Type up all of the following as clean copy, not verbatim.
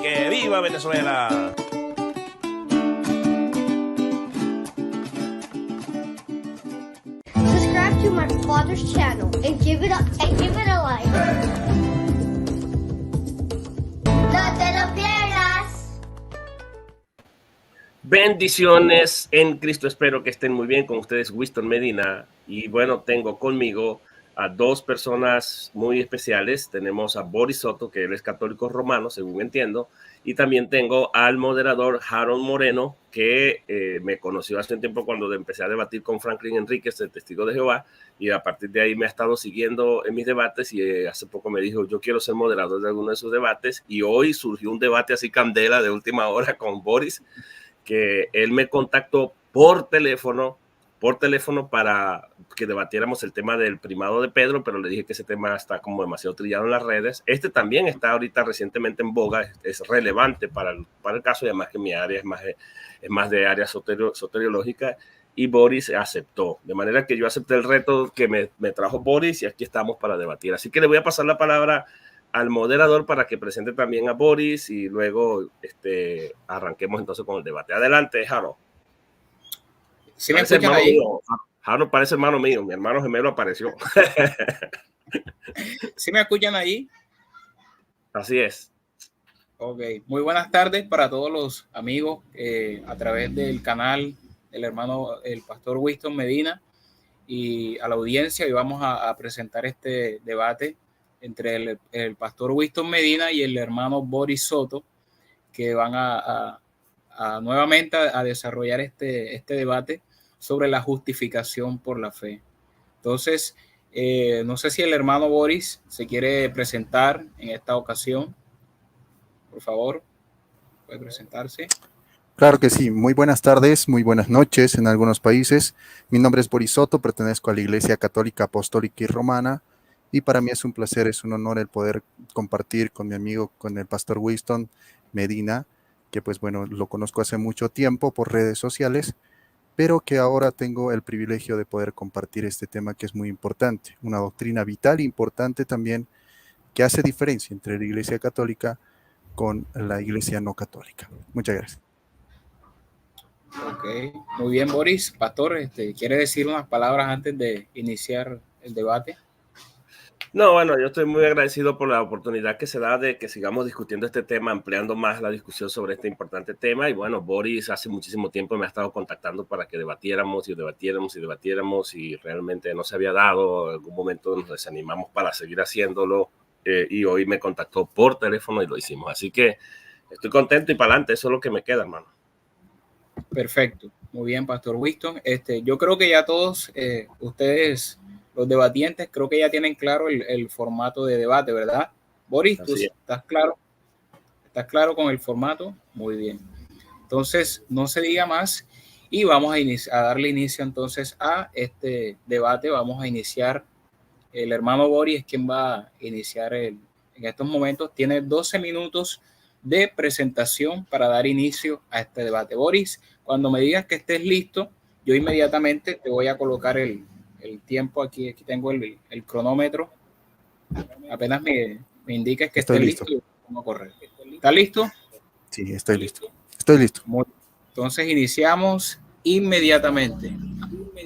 ¡Que viva Venezuela! Subscribe to my father's channel and give it a like. No te lo pierdas. Bendiciones en Cristo, espero que estén muy bien. Con ustedes Winston Medina, y bueno, tengo conmigo a dos personas muy especiales. Tenemos a Boris Soto, que él es católico romano, según entiendo, y también tengo al moderador Harold Moreno, que me conoció hace un tiempo cuando empecé a debatir con Franklin Enríquez, el testigo de Jehová, y a partir de ahí me ha estado siguiendo en mis debates, y hace poco me dijo, yo quiero ser moderador de alguno de sus debates, y hoy surgió un debate así candela de última hora con Boris, que él me contactó por teléfono para que debatiéramos el tema del primado de Pedro, pero le dije que ese tema está como demasiado trillado en las redes. Este también está ahorita recientemente en boga, es relevante para el caso, y además que mi área es más de área soteriológica, y Boris aceptó. De manera que yo acepté el reto que me trajo Boris, y aquí estamos para debatir. Así que le voy a pasar la palabra al moderador para que presente también a Boris, y luego arranquemos entonces con el debate. Adelante, Harold. ¿Sí me escuchan ahí? Mío. Harold parece hermano mío, mi hermano gemelo apareció. ¿Sí me escuchan ahí? Así es. Ok, muy buenas tardes para todos los amigos a través del canal del hermano, el pastor Winston Medina, y a la audiencia. Y vamos a presentar este debate entre el pastor Winston Medina y el hermano Boris Soto, que van a nuevamente a desarrollar este debate sobre la justificación por la fe. Entonces, no sé si el hermano Boris se quiere presentar en esta ocasión. Por favor, puede presentarse. Claro que sí. Muy buenas tardes, muy buenas noches en algunos países. Mi nombre es Boris Soto, pertenezco a la Iglesia Católica Apostólica y Romana, y para mí es un placer, es un honor el poder compartir con mi amigo, con el pastor Winston Medina, que pues bueno, lo conozco hace mucho tiempo por redes sociales, pero que ahora tengo el privilegio de poder compartir este tema que es muy importante, una doctrina vital importante también, que hace diferencia entre la Iglesia Católica con la Iglesia no católica. Muchas gracias. Ok, muy bien, Boris. Pastor, ¿quiere decir unas palabras antes de iniciar el debate? No, bueno, yo estoy muy agradecido por la oportunidad que se da de que sigamos discutiendo este tema, ampliando más la discusión sobre este importante tema. Y bueno, Boris hace muchísimo tiempo me ha estado contactando para que debatiéramos, y realmente no se había dado. En algún momento nos desanimamos para seguir haciéndolo, y hoy me contactó por teléfono y lo hicimos. Así que estoy contento y para adelante, eso es lo que me queda, hermano. Perfecto, muy bien, Pastor Winston. Yo creo que ya todos ustedes, los debatientes, creo que ya tienen claro el formato de debate, ¿verdad? Boris, ¿tú estás claro? ¿Estás claro con el formato? Muy bien. Entonces, no se diga más y vamos a darle inicio entonces a este debate. Vamos a iniciar. El hermano Boris es quien va a iniciar en estos momentos. Tiene 12 minutos de presentación para dar inicio a este debate. Boris, cuando me digas que estés listo, yo inmediatamente te voy a colocar el tiempo aquí. Aquí tengo el cronómetro. Apenas me indiques que estés listo, yo pongo a correr. ¿Estás listo? Sí, estoy listo. Estoy listo. Entonces iniciamos inmediatamente.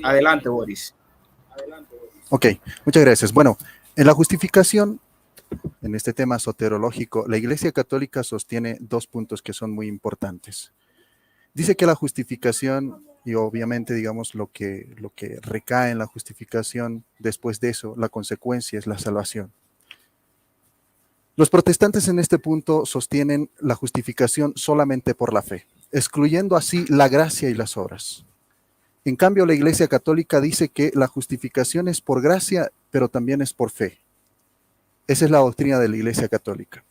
Adelante, Boris. Ok, muchas gracias. Bueno, en la justificación, en este tema soterológico, la Iglesia Católica sostiene dos puntos que son muy importantes. Dice que la justificación, y obviamente digamos lo que recae en la justificación, después de eso, la consecuencia es la salvación. Los protestantes en este punto sostienen la justificación solamente por la fe, excluyendo así la gracia y las obras. En cambio, la Iglesia Católica dice que la justificación es por gracia, pero también es por fe. Esa es la doctrina de la Iglesia Católica.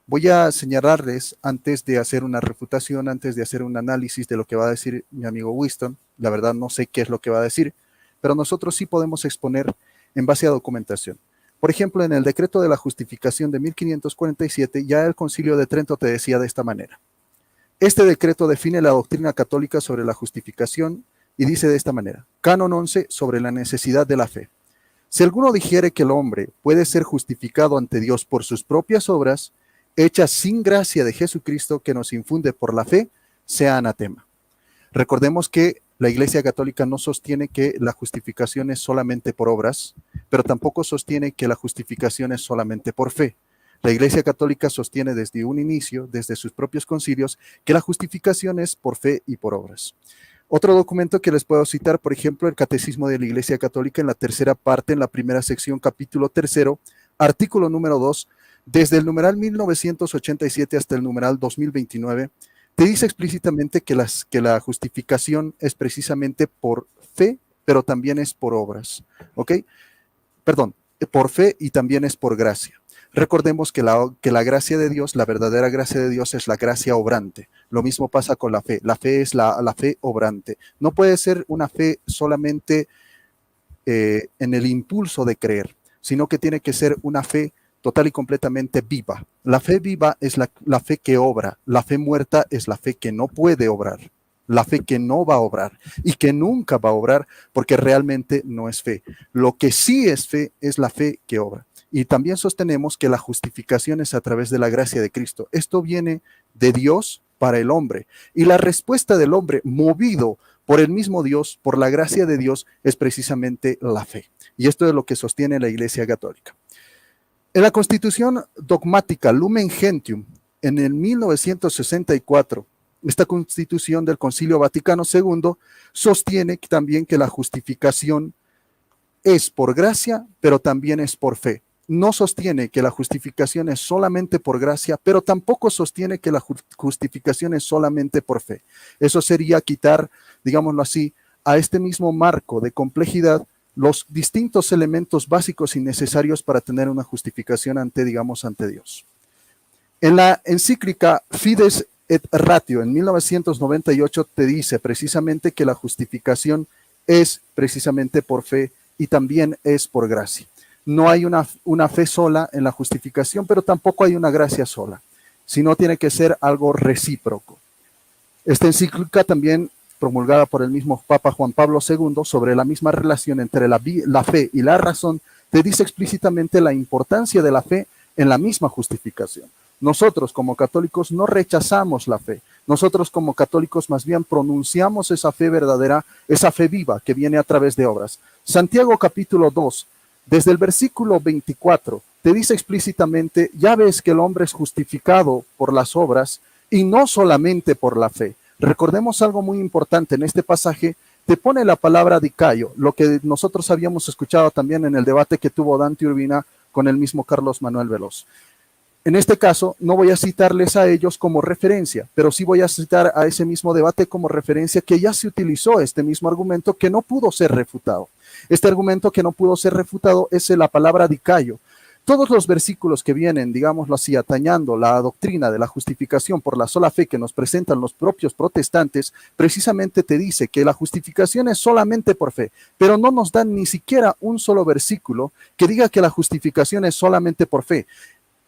Voy a señalarles, antes de hacer una refutación, antes de hacer un análisis de lo que va a decir mi amigo Winston, la verdad no sé qué es lo que va a decir, pero nosotros sí podemos exponer en base a documentación. Por ejemplo, en el decreto de la justificación de 1547, ya el Concilio de Trento te decía de esta manera. Este decreto define la doctrina católica sobre la justificación y dice de esta manera: Canon 11 sobre la necesidad de la fe. Si alguno dijere que el hombre puede ser justificado ante Dios por sus propias obras, hecha sin gracia de Jesucristo que nos infunde por la fe, sea anatema. Recordemos que la Iglesia Católica no sostiene que la justificación es solamente por obras, pero tampoco sostiene que la justificación es solamente por fe. La Iglesia Católica sostiene desde un inicio, desde sus propios concilios, que la justificación es por fe y por obras. Otro documento que les puedo citar, por ejemplo, el Catecismo de la Iglesia Católica en la tercera parte, en la primera sección, capítulo 3, artículo número 2, desde el numeral 1987 hasta el numeral 2029, te dice explícitamente que la justificación es precisamente por fe, pero también es por obras, ¿ok? Perdón, por fe y también es por gracia. Recordemos que la gracia de Dios, la verdadera gracia de Dios es la gracia obrante. Lo mismo pasa con la fe. La fe es la fe obrante. No puede ser una fe solamente en el impulso de creer, sino que tiene que ser una fe total y completamente viva. La fe viva es la fe que obra. La fe muerta es la fe que no puede obrar. La fe que no va a obrar y que nunca va a obrar porque realmente no es fe. Lo que sí es fe es la fe que obra. Y también sostenemos que la justificación es a través de la gracia de Cristo. Esto viene de Dios para el hombre. Y la respuesta del hombre, movido por el mismo Dios, por la gracia de Dios, es precisamente la fe. Y esto es lo que sostiene la Iglesia Católica. En la Constitución dogmática Lumen Gentium, en el 1964, esta Constitución del Concilio Vaticano II sostiene también que la justificación es por gracia, pero también es por fe. No sostiene que la justificación es solamente por gracia, pero tampoco sostiene que la justificación es solamente por fe. Eso sería quitar, digámoslo así, a este mismo marco de complejidad los distintos elementos básicos y necesarios para tener una justificación ante Dios. En la encíclica Fides et Ratio, en 1998, te dice precisamente que la justificación es precisamente por fe y también es por gracia. No hay una fe sola en la justificación, pero tampoco hay una gracia sola, sino tiene que ser algo recíproco. Esta encíclica también promulgada por el mismo Papa Juan Pablo II sobre la misma relación entre la fe y la razón, te dice explícitamente la importancia de la fe en la misma justificación. Nosotros como católicos no rechazamos la fe. Nosotros como católicos más bien pronunciamos esa fe verdadera, esa fe viva que viene a través de obras. Santiago capítulo 2, desde el versículo 24, te dice explícitamente, ya ves que el hombre es justificado por las obras y no solamente por la fe. Recordemos algo muy importante en este pasaje, te pone la palabra dicaio, lo que nosotros habíamos escuchado también en el debate que tuvo Dante Urbina con el mismo Carlos Manuel Veloz. En este caso, no voy a citarles a ellos como referencia, pero sí voy a citar a ese mismo debate como referencia que ya se utilizó este mismo argumento que no pudo ser refutado. Este argumento que no pudo ser refutado es la palabra dicaio. Todos los versículos que vienen, digámoslo así, atañando la doctrina de la justificación por la sola fe que nos presentan los propios protestantes, precisamente te dice que la justificación es solamente por fe, pero no nos dan ni siquiera un solo versículo que diga que la justificación es solamente por fe.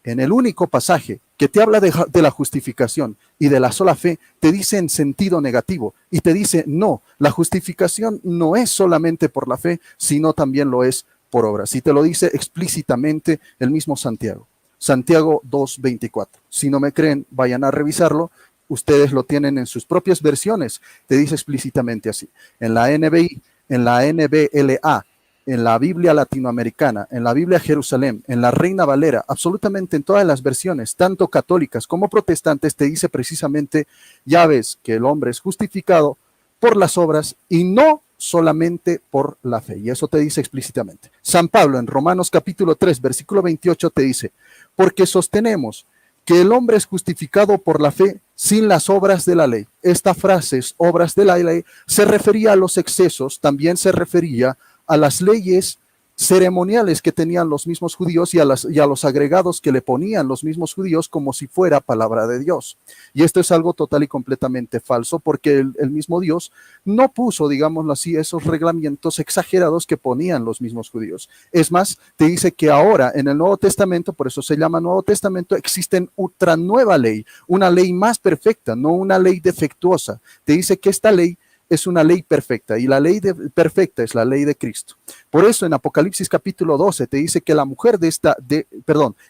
En el único pasaje que te habla de la justificación y de la sola fe, te dice en sentido negativo y te dice, no, la justificación no es solamente por la fe, sino también lo es por obras. Y te lo dice explícitamente el mismo Santiago. Santiago 2:24. Si no me creen, vayan a revisarlo. Ustedes lo tienen en sus propias versiones. Te dice explícitamente así. En la NBI, en la NBLA, en la Biblia latinoamericana, en la Biblia Jerusalén, en la Reina Valera, absolutamente en todas las versiones, tanto católicas como protestantes, te dice precisamente, ya ves que el hombre es justificado por las obras y no solamente por la fe. Y eso te dice explícitamente. San Pablo en Romanos capítulo 3, versículo 28 te dice, porque sostenemos que el hombre es justificado por la fe sin las obras de la ley. Esta frase, obras de la ley, se refería a los excesos, también se refería a las leyes ceremoniales que tenían los mismos judíos y a los agregados que le ponían los mismos judíos como si fuera palabra de Dios. Y esto es algo total y completamente falso porque el mismo Dios no puso, digámoslo así, esos reglamentos exagerados que ponían los mismos judíos. Es más, te dice que ahora en el Nuevo Testamento, por eso se llama Nuevo Testamento, existe otra nueva ley, una ley más perfecta, no una ley defectuosa. Te dice que esta ley es una ley perfecta y la ley perfecta es la ley de Cristo. Por eso en Apocalipsis capítulo 12 te dice que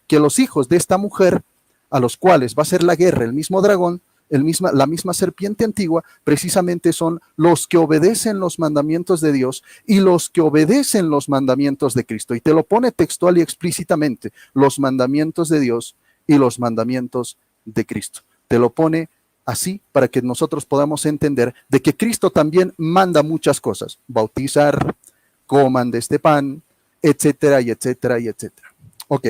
que los hijos de esta mujer a los cuales va a ser la guerra, el mismo dragón, la misma serpiente antigua, precisamente son los que obedecen los mandamientos de Dios y los que obedecen los mandamientos de Cristo. Y te lo pone textual y explícitamente, los mandamientos de Dios y los mandamientos de Cristo. Te lo pone así para que nosotros podamos entender de que Cristo también manda muchas cosas. Bautizar, coman de este pan, etcétera, y etcétera, y etcétera. Ok.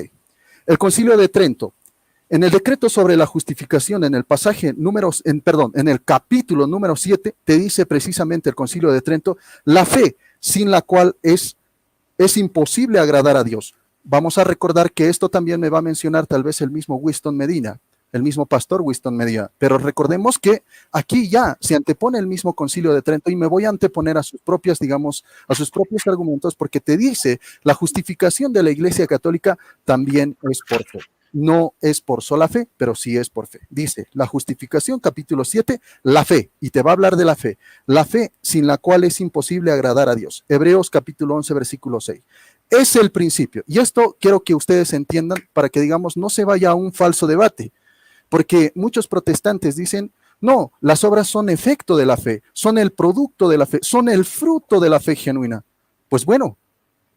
El Concilio de Trento. En el decreto sobre la justificación, en el capítulo número 7, te dice precisamente el Concilio de Trento, la fe sin la cual es imposible agradar a Dios. Vamos a recordar que esto también me va a mencionar tal vez el mismo Winston Medina, el mismo pastor Winston Medina, pero recordemos que aquí ya se antepone el mismo Concilio de Trento y me voy a anteponer a sus propios argumentos, porque te dice, la justificación de la Iglesia Católica también es por fe. No es por sola fe, pero sí es por fe. Dice, la justificación, capítulo 7, la fe, y te va a hablar de la fe sin la cual es imposible agradar a Dios. Hebreos capítulo 11, versículo 6. Es el principio, y esto quiero que ustedes entiendan para que, digamos, no se vaya a un falso debate, porque muchos protestantes dicen, no, las obras son efecto de la fe, son el producto de la fe, son el fruto de la fe genuina. Pues bueno,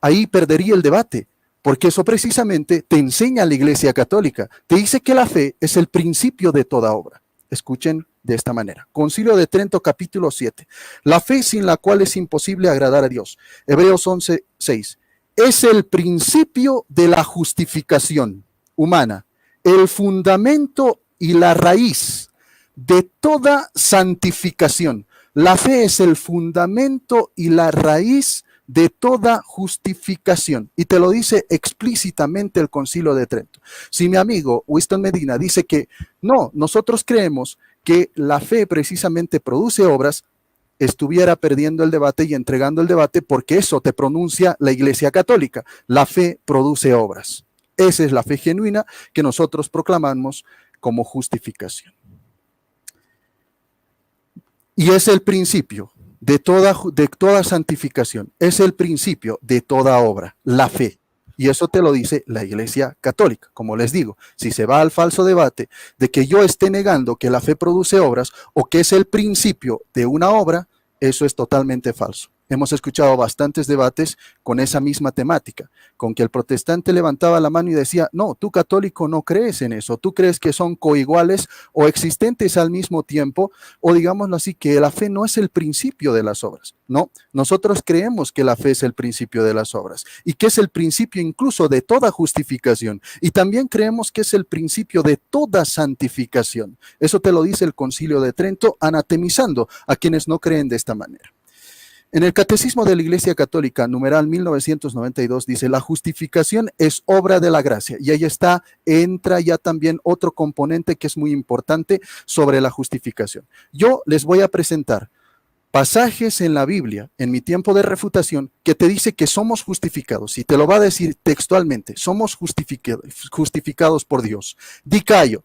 ahí perdería el debate. Porque eso precisamente te enseña la Iglesia Católica. Te dice que la fe es el principio de toda obra. Escuchen de esta manera. Concilio de Trento, capítulo 7. La fe sin la cual es imposible agradar a Dios. Hebreos 11, 6. Es el principio de la justificación humana, el fundamento y la raíz de toda santificación. La fe es el fundamento y la raíz de toda justificación. Y te lo dice explícitamente el Concilio de Trento. Si mi amigo Winston Medina dice que no, nosotros creemos que la fe precisamente produce obras, estuviera perdiendo el debate y entregando el debate, porque eso te pronuncia la Iglesia Católica. La fe produce obras. Esa es la fe genuina que nosotros proclamamos como justificación. Y es el principio de toda santificación, es el principio de toda obra, la fe. Y eso te lo dice la Iglesia Católica. Como les digo, si se va al falso debate de que yo esté negando que la fe produce obras o que es el principio de una obra, eso es totalmente falso. Hemos escuchado bastantes debates con esa misma temática, con que el protestante levantaba la mano y decía, no, tú católico no crees en eso, tú crees que son coiguales o existentes al mismo tiempo, o digámoslo así, que la fe no es el principio de las obras. No, nosotros creemos que la fe es el principio de las obras y que es el principio incluso de toda justificación, y también creemos que es el principio de toda santificación. Eso te lo dice el Concilio de Trento, anatemizando a quienes no creen de esta manera. En el Catecismo de la Iglesia Católica, numeral 1992, dice, la justificación es obra de la gracia. Y ahí entra ya también otro componente que es muy importante sobre la justificación. Yo les voy a presentar pasajes en la Biblia, en mi tiempo de refutación, que te dice que somos justificados. Y te lo va a decir textualmente, somos justificados por Dios. Dicayo,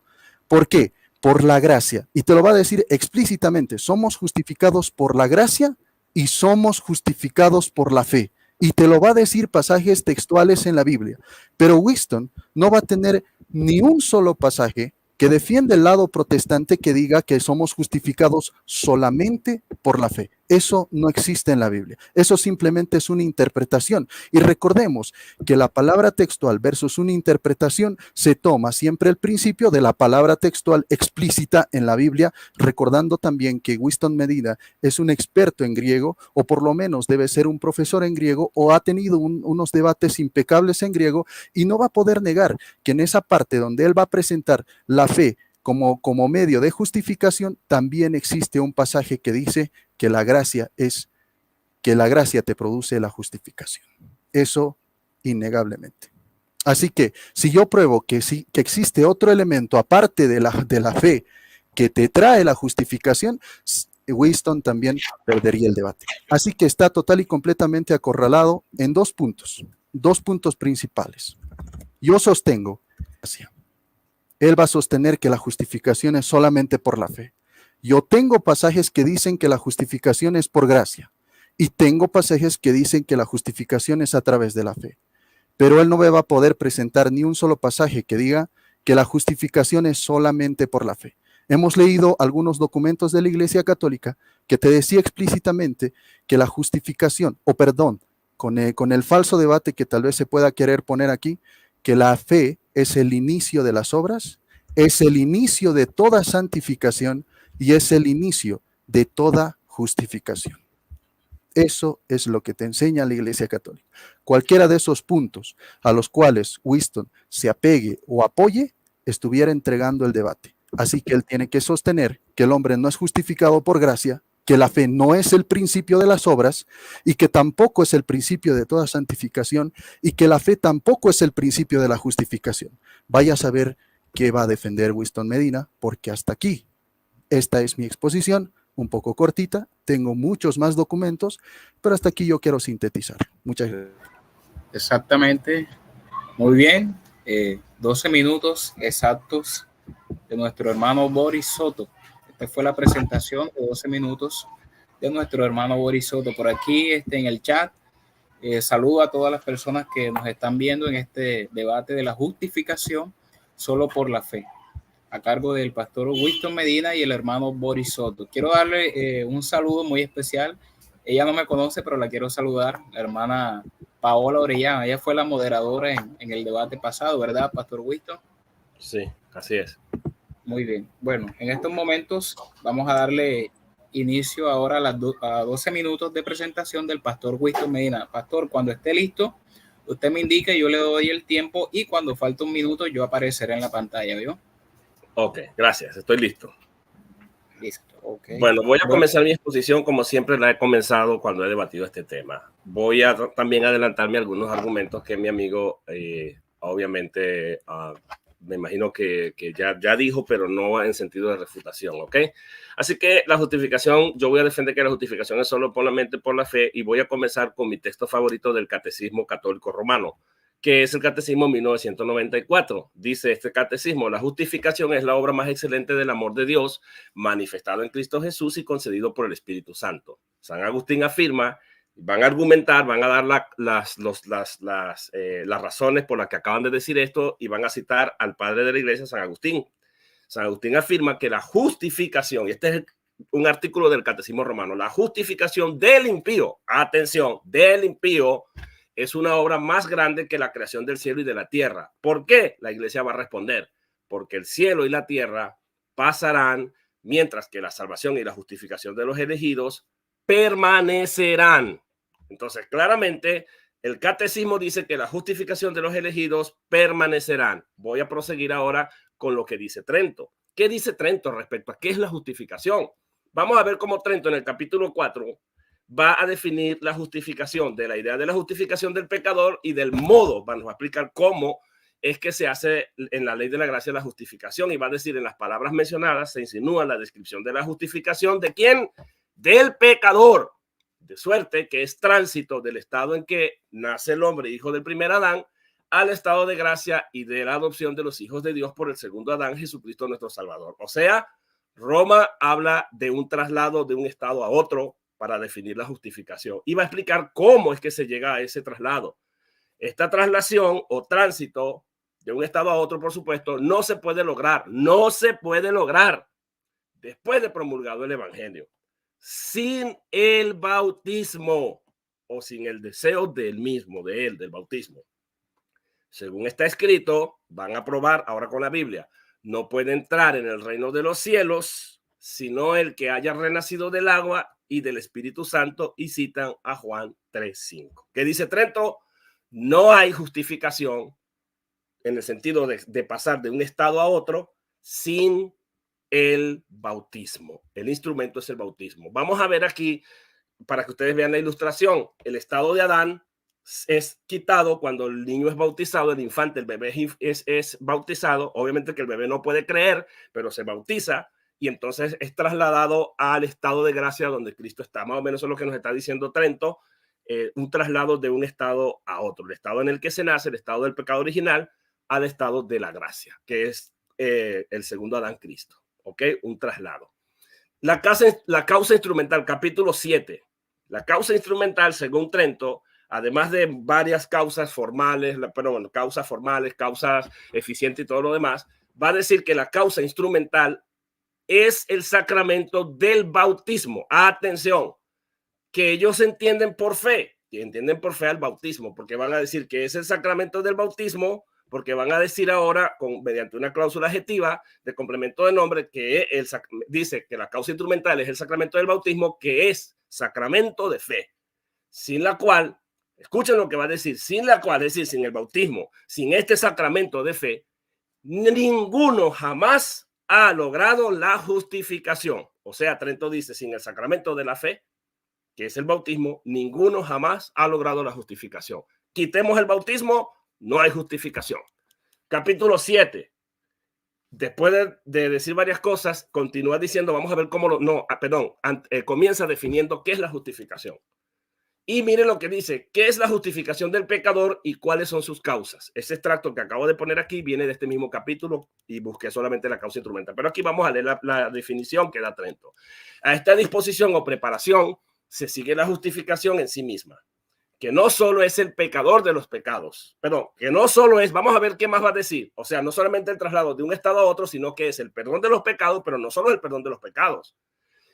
¿por qué? Por la gracia. Y te lo va a decir explícitamente, somos justificados por la gracia y somos justificados por la fe. Y te lo va a decir pasajes textuales en la Biblia. Pero Winston no va a tener ni un solo pasaje que defiende el lado protestante que diga que somos justificados solamente por la fe. Eso no existe en la Biblia. Eso simplemente es una interpretación. Y recordemos que la palabra textual versus una interpretación se toma siempre el principio de la palabra textual explícita en la Biblia, recordando también que Winston Medina es un experto en griego, o por lo menos debe ser un profesor en griego, o ha tenido unos debates impecables en griego, y no va a poder negar que en esa parte donde él va a presentar la fe como medio de justificación, también existe un pasaje que dice que la gracia te produce la justificación. Eso innegablemente. Así que si yo pruebo que existe otro elemento aparte de la fe que te trae la justificación, Winston también perdería el debate. Así que está total y completamente acorralado en dos puntos principales. Yo sostengo, él va a sostener que la justificación es solamente por la fe. Yo tengo pasajes que dicen que la justificación es por gracia, y tengo pasajes que dicen que la justificación es a través de la fe. Pero él no me va a poder presentar ni un solo pasaje que diga que la justificación es solamente por la fe. Hemos leído algunos documentos de la Iglesia Católica que te decía explícitamente que la justificación, o perdón, con el falso debate que tal vez se pueda querer poner aquí, que la fe es el inicio de las obras, es el inicio de toda santificación y es el inicio de toda justificación. Eso es lo que te enseña la Iglesia Católica. Cualquiera de esos puntos a los cuales Winston se apegue o apoye, estuviera entregando el debate. Así que él tiene que sostener que el hombre no es justificado por gracia, que la fe no es el principio de las obras y que tampoco es el principio de toda santificación y que la fe tampoco es el principio de la justificación. Vaya a saber qué va a defender Winston Medina, porque hasta aquí, esta es mi exposición, un poco cortita, tengo muchos más documentos, pero hasta aquí yo quiero sintetizar. Muchas gracias. Exactamente, muy bien, 12 minutos exactos de nuestro hermano Boris Soto. Esta fue la presentación de 12 minutos de nuestro hermano Boris Soto. Por aquí en el chat, saludo a todas las personas que nos están viendo en este debate de la justificación solo por la fe, a cargo del pastor Winston Medina y el hermano Boris Soto. Quiero darle un saludo muy especial. Ella no me conoce, pero la quiero saludar, la hermana Paola Orellana. Ella fue la moderadora en el debate pasado, ¿verdad, pastor Winston? Sí, así es. Muy bien. Bueno, en estos momentos vamos a darle inicio ahora a 12 minutos de presentación del pastor Winston Medina. Pastor, cuando esté listo, usted me indica, yo le doy el tiempo y cuando falte un minuto yo apareceré en la pantalla, ¿vio? Ok, gracias, estoy listo. Listo, ok. Bueno, voy a comenzar mi exposición como siempre la he comenzado cuando he debatido este tema. Voy a también adelantarme algunos argumentos que mi amigo obviamente me imagino que ya dijo, pero no en sentido de refutación, ¿ok? Así que la justificación, yo voy a defender que la justificación es solo solamente por la fe y voy a comenzar con mi texto favorito del Catecismo Católico Romano, que es el Catecismo 1994. Dice este catecismo: la justificación es la obra más excelente del amor de Dios manifestado en Cristo Jesús y concedido por el Espíritu Santo. San Agustín afirma, van a argumentar, van a dar las razones por las que acaban de decir esto y van a citar al padre de la iglesia, San Agustín. San Agustín afirma que la justificación, y este es un artículo del Catecismo Romano, la justificación del impío, atención, del impío, es una obra más grande que la creación del cielo y de la tierra. ¿Por qué? La iglesia va a responder: porque el cielo y la tierra pasarán, mientras que la salvación y la justificación de los elegidos permanecerán. Entonces, claramente, el catecismo dice que la justificación de los elegidos permanecerán. Voy a proseguir ahora con lo que dice Trento. ¿Qué dice Trento respecto a qué es la justificación? Vamos a ver cómo Trento en el capítulo 4 va a definir la justificación, de la idea de la justificación del pecador y del modo, nos va a explicar cómo es que se hace en la ley de la gracia la justificación, y va a decir: en las palabras mencionadas se insinúa la descripción de la justificación de ¿quién? Del pecador, de suerte que es tránsito del estado en que nace el hombre, hijo del primer Adán, al estado de gracia y de la adopción de los hijos de Dios por el segundo Adán, Jesucristo nuestro Salvador. O sea, Roma habla de un traslado de un estado a otro para definir la justificación y va a explicar cómo es que se llega a ese traslado. Esta traslación o tránsito de un estado a otro, por supuesto, no se puede lograr después de promulgado el evangelio, sin el bautismo o sin el deseo del mismo, del bautismo. Según está escrito, van a probar ahora con la Biblia: no puede entrar en el reino de los cielos sino el que haya renacido del agua y del Espíritu Santo, y citan a Juan 3:5. ¿Qué dice Trento? No hay justificación en el sentido de pasar de un estado a otro sin el bautismo. El instrumento es el bautismo. Vamos a ver aquí, para que ustedes vean la ilustración, el estado de Adán es quitado cuando el niño es bautizado, el infante, el bebé es bautizado. Obviamente que el bebé no puede creer, pero se bautiza y entonces es trasladado al estado de gracia donde Cristo está. Más o menos eso es lo que nos está diciendo Trento, un traslado de un estado a otro, el estado en el que se nace, el estado del pecado original, al estado de la gracia, que es el segundo Adán, Cristo. ¿Ok? Un traslado. La causa instrumental, capítulo 7. La causa instrumental, según Trento, además de varias causas formales, pero bueno, causas formales, causas eficientes y todo lo demás, va a decir que la causa instrumental es el sacramento del bautismo. Atención, que ellos entienden por fe, que entienden por fe al bautismo, porque van a decir que es el sacramento del bautismo, porque van a decir ahora, mediante una cláusula adjetiva de complemento de nombre, que dice que la causa instrumental es el sacramento del bautismo, que es sacramento de fe, sin la cual, escuchen lo que va a decir, sin la cual, es decir, sin el bautismo, sin este sacramento de fe, ninguno jamás ha logrado la justificación. O sea, Trento dice, sin el sacramento de la fe, que es el bautismo, ninguno jamás ha logrado la justificación. Quitemos el bautismo, no hay justificación. Capítulo 7. Después de decir varias cosas, continúa diciendo, vamos a ver cómo comienza definiendo qué es la justificación. Y miren lo que dice, qué es la justificación del pecador y cuáles son sus causas. Ese extracto que acabo de poner aquí viene de este mismo capítulo y busqué solamente la causa instrumental. Pero aquí vamos a leer la definición que da Trento. A esta disposición o preparación se sigue la justificación en sí misma, que no solo es el pecador de los pecados, perdón, que no solo es, vamos a ver qué más va a decir, o sea, no solamente el traslado de un estado a otro, sino que es el perdón de los pecados, pero no solo el perdón de los pecados,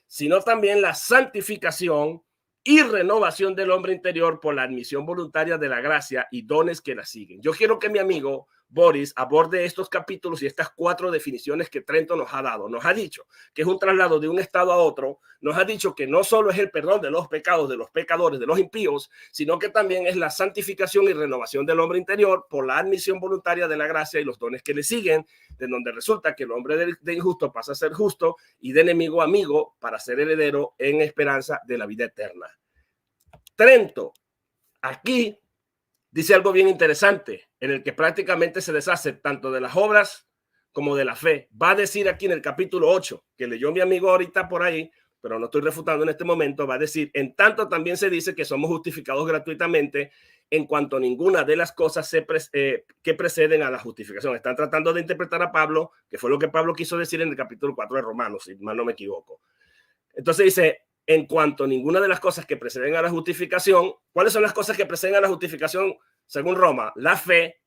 sino también la santificación y renovación del hombre interior por la admisión voluntaria de la gracia y dones que la siguen. Yo quiero que mi amigo Boris aborde estos capítulos y estas 4 definiciones que Trento nos ha dado. Nos ha dicho que es un traslado de un estado a otro, nos ha dicho que no solo es el perdón de los pecados de los pecadores, de los impíos, sino que también es la santificación y renovación del hombre interior por la admisión voluntaria de la gracia y los dones que le siguen, de donde resulta que el hombre de injusto pasa a ser justo y de enemigo a amigo para ser heredero en esperanza de la vida eterna. Trento aquí dice algo bien interesante, en el que prácticamente se deshace tanto de las obras como de la fe. Va a decir aquí en el capítulo 8, que leyó mi amigo ahorita por ahí, pero no estoy refutando en este momento, va a decir, en tanto también se dice que somos justificados gratuitamente en cuanto a ninguna de las cosas que preceden a la justificación. Están tratando de interpretar a Pablo, que fue lo que Pablo quiso decir en el capítulo 4 de Romanos, si mal no me equivoco. Entonces dice, en cuanto a ninguna de las cosas que preceden a la justificación, ¿cuáles son las cosas que preceden a la justificación según Roma? La fe,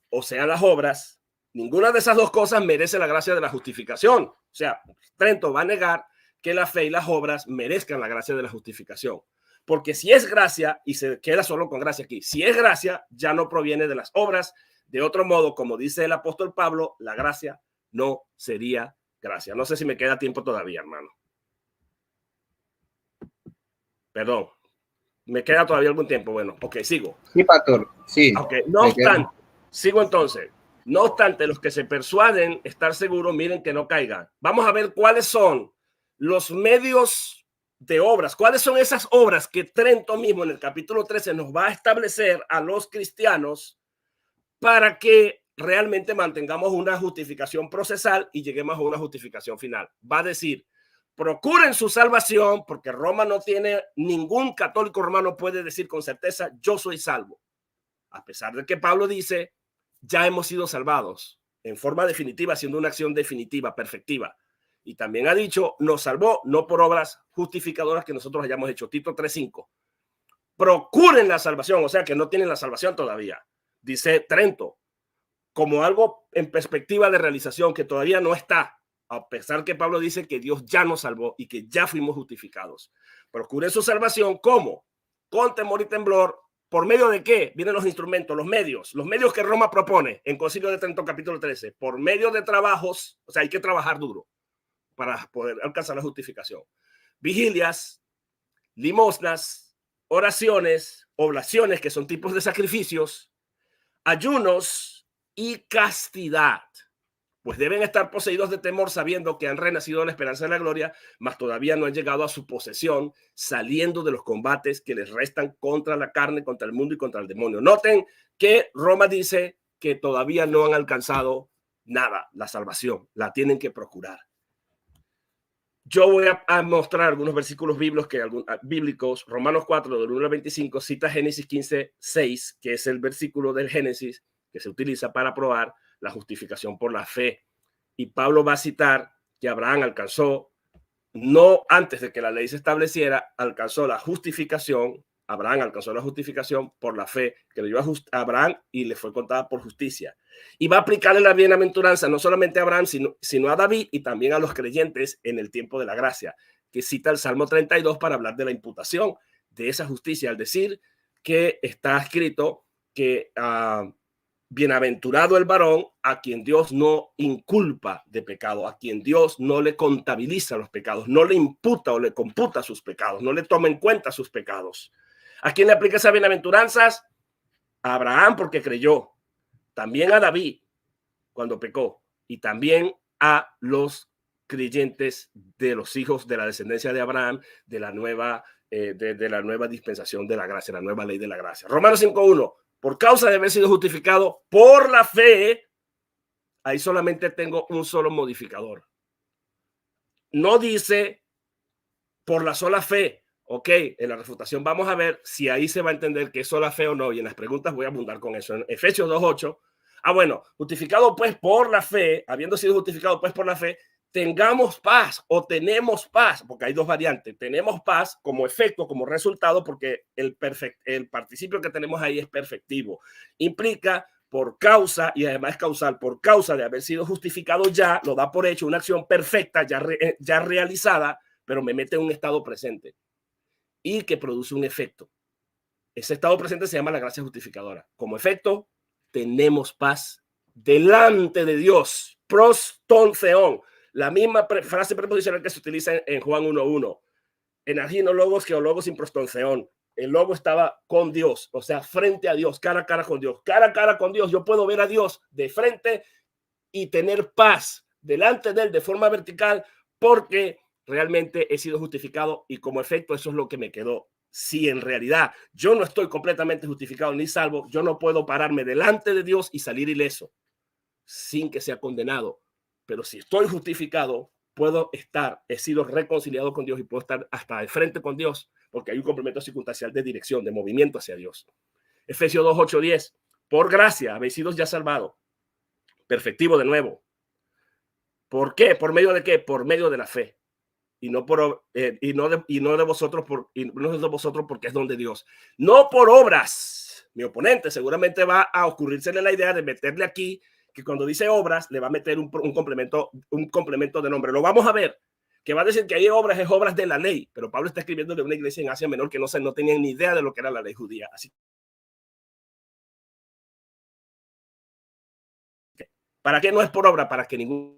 o sea, las obras. Ninguna de esas dos cosas merece la gracia de la justificación. O sea, Trento va a negar que la fe y las obras merezcan la gracia de la justificación. Porque si es gracia, y se queda solo con gracia aquí, si es gracia, ya no proviene de las obras. De otro modo, como dice el apóstol Pablo, la gracia no sería gracia. No sé si me queda tiempo todavía, hermano. Perdón, me queda todavía algún tiempo. Bueno, ok, sigo. Sí, pastor, sí. Okay. No obstante, sigo entonces. No obstante, los que se persuaden estar seguros, miren que no caigan. Vamos a ver cuáles son los medios de obras, cuáles son esas obras que Trento mismo en el capítulo 13 nos va a establecer a los cristianos para que realmente mantengamos una justificación procesal y lleguemos a una justificación final. Va a decir, procuren su salvación, porque Roma no tiene, ningún católico romano puede decir con certeza, yo soy salvo. A pesar de que Pablo dice, ya hemos sido salvados en forma definitiva, haciendo una acción definitiva, perfectiva. Y también ha dicho, nos salvó no por obras justificadoras que nosotros hayamos hecho. Tito 3:5. Procuren la salvación, o sea que no tienen la salvación todavía. Dice Trento, como algo en perspectiva de realización que todavía no está. A pesar que Pablo dice que Dios ya nos salvó y que ya fuimos justificados. Procuren su salvación, ¿cómo? Con temor y temblor. ¿Por medio de qué? Vienen los instrumentos, los medios que Roma propone en Concilio de Trento capítulo 13. Por medio de trabajos, o sea, hay que trabajar duro para poder alcanzar la justificación. Vigilias, limosnas, oraciones, oblaciones, que son tipos de sacrificios, ayunos y castidad. Pues deben estar poseídos de temor, sabiendo que han renacido en la esperanza de la gloria, mas todavía no han llegado a su posesión, saliendo de los combates que les restan contra la carne, contra el mundo y contra el demonio. Noten que Roma dice que todavía no han alcanzado nada, la salvación, la tienen que procurar. Yo voy a mostrar algunos versículos bíblicos. Romanos 4, del 1 al 25, cita Génesis 15:6, que es el versículo del Génesis que se utiliza para probar la justificación por la fe. Y Pablo va a citar que Abraham alcanzó, no antes de que la ley se estableciera, alcanzó la justificación Abraham alcanzó la justificación por la fe que le dio a Abraham y le fue contada por justicia. Y va a aplicarle la bienaventuranza no solamente a Abraham, sino a David y también a los creyentes en el tiempo de la gracia, que cita el Salmo 32 para hablar de la imputación de esa justicia, al decir que está escrito que bienaventurado el varón a quien Dios no inculpa de pecado, a quien Dios no le contabiliza los pecados, no le imputa o le computa sus pecados, no le toma en cuenta sus pecados. ¿A quién le aplica esas bienaventuranzas? A Abraham porque creyó, también a David cuando pecó y también a los creyentes de los hijos de la descendencia de Abraham, de la nueva dispensación de la gracia, la nueva ley de la gracia. Romanos 5:1. Por causa de haber sido justificado por la fe, ahí solamente tengo un solo modificador. No dice por la sola fe. Ok, en la refutación vamos a ver si ahí se va a entender que es sola fe o no. Y en las preguntas voy a abundar con eso. En Efesios 2:8. Bueno, justificado pues por la fe, habiendo sido justificado pues por la fe, tengamos paz o tenemos paz, porque hay dos variantes. Tenemos paz como efecto, como resultado, porque el participio que tenemos ahí es perfectivo. Implica por causa, y además es causal, por causa de haber sido justificado ya, lo da por hecho, una acción perfecta ya realizada, pero me mete en un estado presente y que produce un efecto. Ese estado presente se llama la gracia justificadora. Como efecto, tenemos paz delante de Dios. Proston theon. La misma frase preposicional que se utiliza en Juan 1:1. En argino logos que logos sin prostonceón. El logo estaba con Dios, o sea, frente a Dios, cara a cara con Dios. Cara a cara con Dios, yo puedo ver a Dios de frente y tener paz delante de él de forma vertical porque realmente he sido justificado y como efecto eso es lo que me quedó. Si en realidad yo no estoy completamente justificado ni salvo, yo no puedo pararme delante de Dios y salir ileso sin que sea condenado. Pero si estoy justificado, he sido reconciliado con Dios y puedo estar hasta de frente con Dios porque hay un complemento circunstancial de dirección, de movimiento hacia Dios. Efesios 2:8-10. Por gracia habéis sido ya salvados. Perfectivo de nuevo. ¿Por qué? ¿Por medio de qué? Por medio de la fe. Y no de vosotros porque es don de Dios. No por obras. Mi oponente seguramente va a ocurrírsele la idea de meterle aquí que cuando dice obras le va a meter un complemento de nombre. Lo vamos a ver, que va a decir que hay obras, es obras de la ley, pero Pablo está escribiendo de una iglesia en Asia Menor que no tenían ni idea de lo que era la ley judía. Así que, ¿para qué no es por obra? Para que ninguna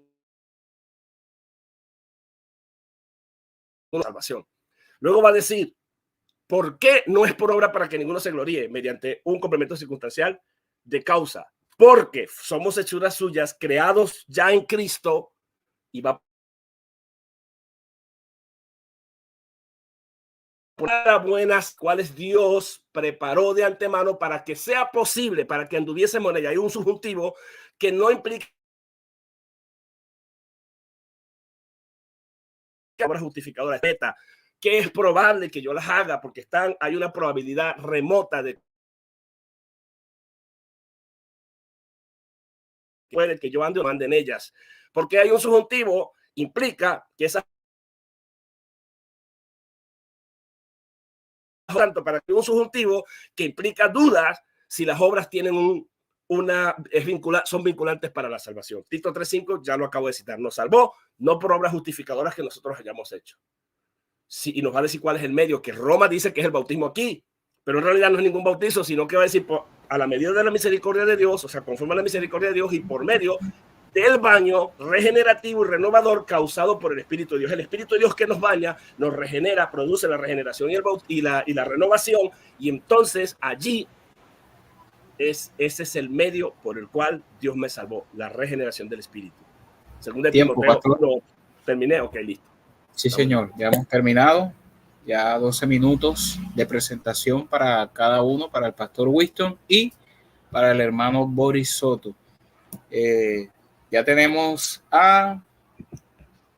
salvación. Luego va a decir, ¿por qué no es por obra para que ninguno se gloríe? Mediante un complemento circunstancial de causa. Porque somos hechuras suyas, creados ya en Cristo, y va a buenas, cuales Dios preparó de antemano para que sea posible, para que anduviésemos en ella. Hay un subjuntivo que no implica obra justificadora, que es probable que yo las haga, porque hay una probabilidad remota de puede que yo ande o ande en ellas, porque hay un subjuntivo, implica que esa tanto para que un subjuntivo que implica dudas si las obras tienen son vinculantes para la salvación. Tito 3:5 ya lo acabo de citar, nos salvó no por obras justificadoras que nosotros hayamos hecho. Sí, y nos va a decir cuál es el medio, que Roma dice que es el bautismo aquí, pero en realidad no es ningún bautizo, sino que va a decir a la medida de la misericordia de Dios, o sea, conforme a la misericordia de Dios y por medio del baño regenerativo y renovador causado por el Espíritu de Dios. El Espíritu de Dios que nos baña, nos regenera, produce la regeneración y la renovación, y entonces allí ese es el medio por el cual Dios me salvó, la regeneración del Espíritu. Según de Timoteo, terminé, ok, listo. Sí, señor, ya hemos terminado. Ya 12 minutos de presentación para cada uno, para el pastor Winston y para el hermano Boris Soto. Ya tenemos a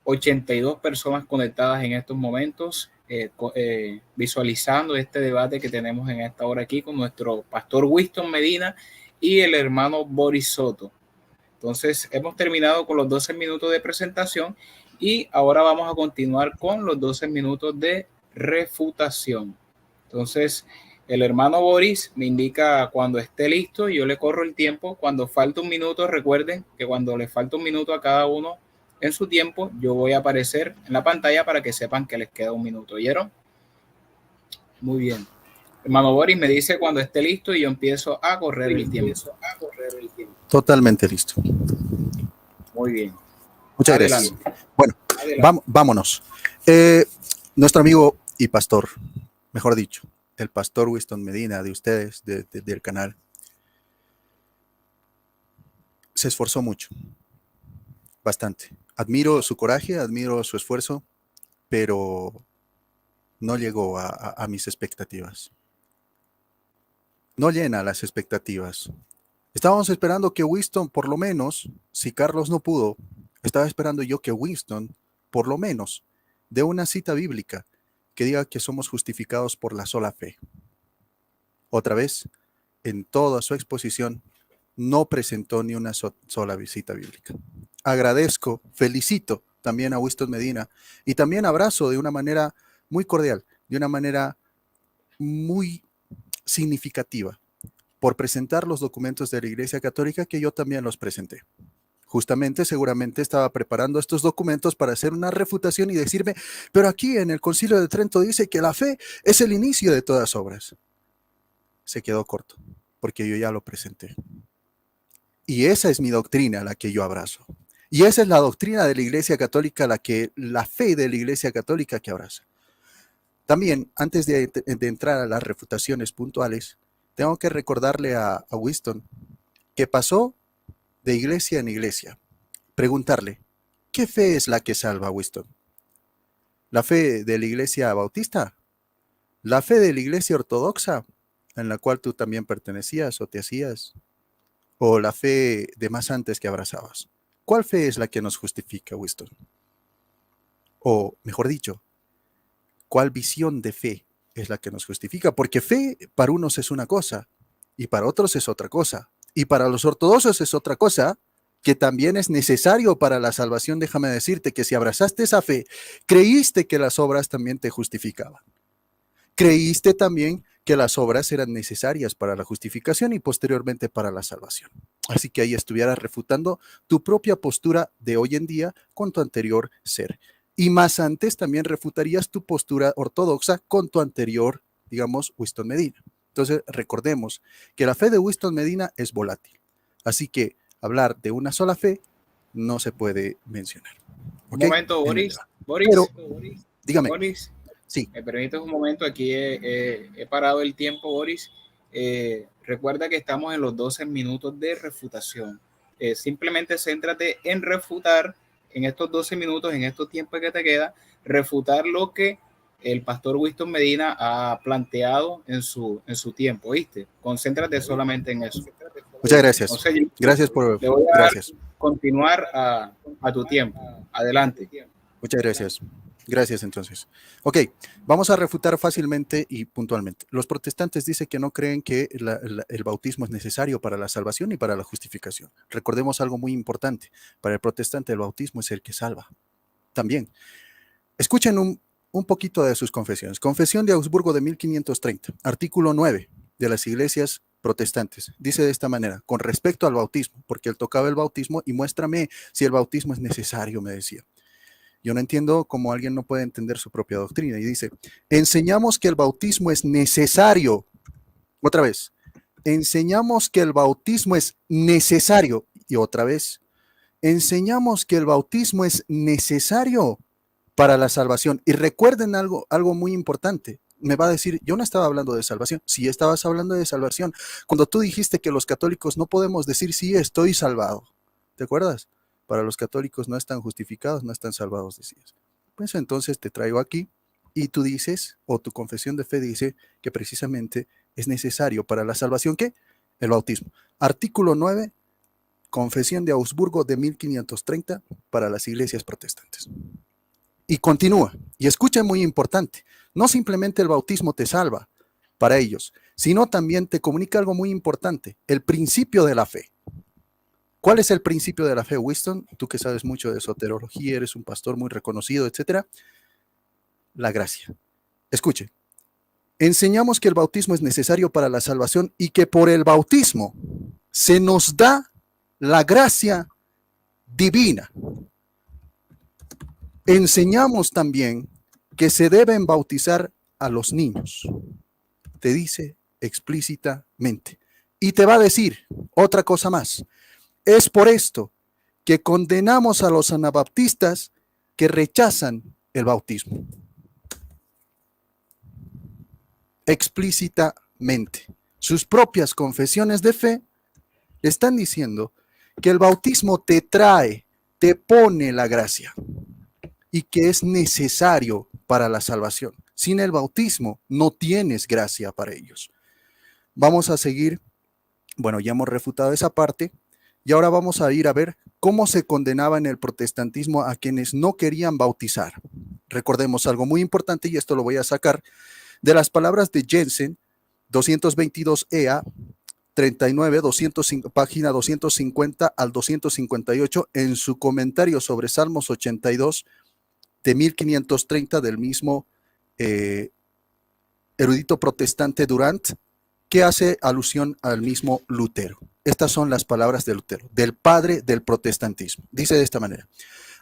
82 personas conectadas en estos momentos, visualizando este debate que tenemos en esta hora aquí con nuestro pastor Winston Medina y el hermano Boris Soto. Entonces, hemos terminado con los 12 minutos de presentación y ahora vamos a continuar con los 12 minutos de refutación. Entonces, El hermano Boris me indica cuando esté listo y yo le corro el tiempo. Cuando falta un minuto, recuerden que cuando le falta un minuto a cada uno en su tiempo, yo voy a aparecer en la pantalla para que sepan que les queda un minuto. ¿Oyeron? Muy bien. Hermano Boris me dice cuando esté listo y yo empiezo a correr el tiempo. Totalmente listo. Muy bien. Muchas Adelante. gracias. Bueno, vámonos. Nuestro amigo y pastor, mejor dicho, el pastor Winston Medina de ustedes, del canal, se esforzó mucho, bastante. Admiro su coraje, admiro su esfuerzo, pero no llegó a mis expectativas. No llena las expectativas. Estábamos esperando que Winston, por lo menos, si Carlos no pudo, estaba esperando yo que Winston, por lo menos, dé una cita bíblica que diga que somos justificados por la sola fe. Otra vez, en toda su exposición, no presentó ni una sola cita bíblica. Agradezco, felicito también a Winston Medina y también abrazo de una manera muy cordial, de una manera muy significativa, por presentar los documentos de la Iglesia Católica que yo también los presenté. Justamente, seguramente estaba preparando estos documentos para hacer una refutación y decirme, pero aquí en el Concilio de Trento dice que la fe es el inicio de todas obras. Se quedó corto, porque yo ya lo presenté. Y esa es mi doctrina, la que yo abrazo. Y esa es la doctrina de la Iglesia Católica, la fe de la Iglesia Católica que abraza. También, antes de entrar a las refutaciones puntuales, tengo que recordarle a Winston que pasó de iglesia en iglesia. Preguntarle, ¿qué fe es la que salva, Winston? ¿La fe de la iglesia bautista? ¿La fe de la iglesia ortodoxa, en la cual tú también pertenecías o te hacías? ¿O la fe de más antes que abrazabas? ¿Cuál fe es la que nos justifica, Winston? O, mejor dicho, ¿cuál visión de fe es la que nos justifica? Porque fe para unos es una cosa y para otros es otra cosa. Y para los ortodoxos es otra cosa que también es necesario para la salvación. Déjame decirte que si abrazaste esa fe, creíste que las obras también te justificaban. Creíste también que las obras eran necesarias para la justificación y posteriormente para la salvación. Así que ahí estuvieras refutando tu propia postura de hoy en día con tu anterior ser. Y más antes también refutarías tu postura ortodoxa con tu anterior, digamos, Winston Medina. Entonces, recordemos que la fe de Winston Medina es volátil. Así que hablar de una sola fe no se puede mencionar. Un momento, Boris. Pero, dígame. Boris, sí. ¿Me permites un momento? Aquí he parado el tiempo, Boris. Recuerda que estamos en los 12 minutos de refutación. Simplemente céntrate en refutar en estos 12 minutos, en estos tiempos que te queda, refutar lo que el pastor Winston Medina ha planteado en su tiempo, ¿viste? Concéntrate solamente en eso. Muchas gracias. O sea, gracias por... Te voy a gracias. Continuar a tu tiempo. Adelante. Muchas gracias. Gracias, entonces. Ok, vamos a refutar fácilmente y puntualmente. Los protestantes dicen que no creen que el bautismo es necesario para la salvación y para la justificación. Recordemos algo muy importante. Para el protestante el bautismo es el que salva. También. Escuchen un poquito de sus confesiones. Confesión de Augsburgo de 1530, artículo 9 de las iglesias protestantes. Dice de esta manera, con respecto al bautismo, porque él tocaba el bautismo y muéstrame si el bautismo es necesario, me decía. Yo no entiendo cómo alguien no puede entender su propia doctrina. Y dice, enseñamos que el bautismo es necesario. Otra vez, enseñamos que el bautismo es necesario. Y otra vez, enseñamos que el bautismo es necesario para la salvación. Y recuerden algo muy importante. Me va a decir, yo no estaba hablando de salvación. Sí estabas hablando de salvación. Cuando tú dijiste que los católicos no podemos decir, sí, estoy salvado. ¿Te acuerdas? Para los católicos no están justificados, no están salvados, decías. Pues entonces te traigo aquí y tú dices, o tu confesión de fe dice que precisamente es necesario para la salvación, ¿qué? El bautismo. Artículo 9, Confesión de Augsburgo de 1530 para las iglesias protestantes. Y continúa, y escuchen muy importante, no simplemente el bautismo te salva para ellos, sino también te comunica algo muy importante, el principio de la fe. ¿Cuál es el principio de la fe, Winston? Tú que sabes mucho de soterología, eres un pastor muy reconocido, etcétera. La gracia. Escuche, enseñamos que el bautismo es necesario para la salvación y que por el bautismo se nos da la gracia divina. Enseñamos también que se deben bautizar a los niños. Te dice explícitamente. Y te va a decir otra cosa más. Es por esto que condenamos a los anabaptistas que rechazan el bautismo. Explícitamente. Sus propias confesiones de fe están diciendo que el bautismo te trae, te pone la gracia y que es necesario para la salvación. Sin el bautismo no tienes gracia para ellos. Vamos a seguir, bueno, ya hemos refutado esa parte y ahora vamos a ir a ver cómo se condenaba en el protestantismo a quienes no querían bautizar. Recordemos algo muy importante y esto lo voy a sacar de las palabras de Jensen, 222 EA 39, página 250 al 258, en su comentario sobre Salmos 82 de 1530 del mismo erudito protestante Durant, que hace alusión al mismo Lutero. Estas son las palabras de Lutero, del padre del protestantismo. Dice de esta manera: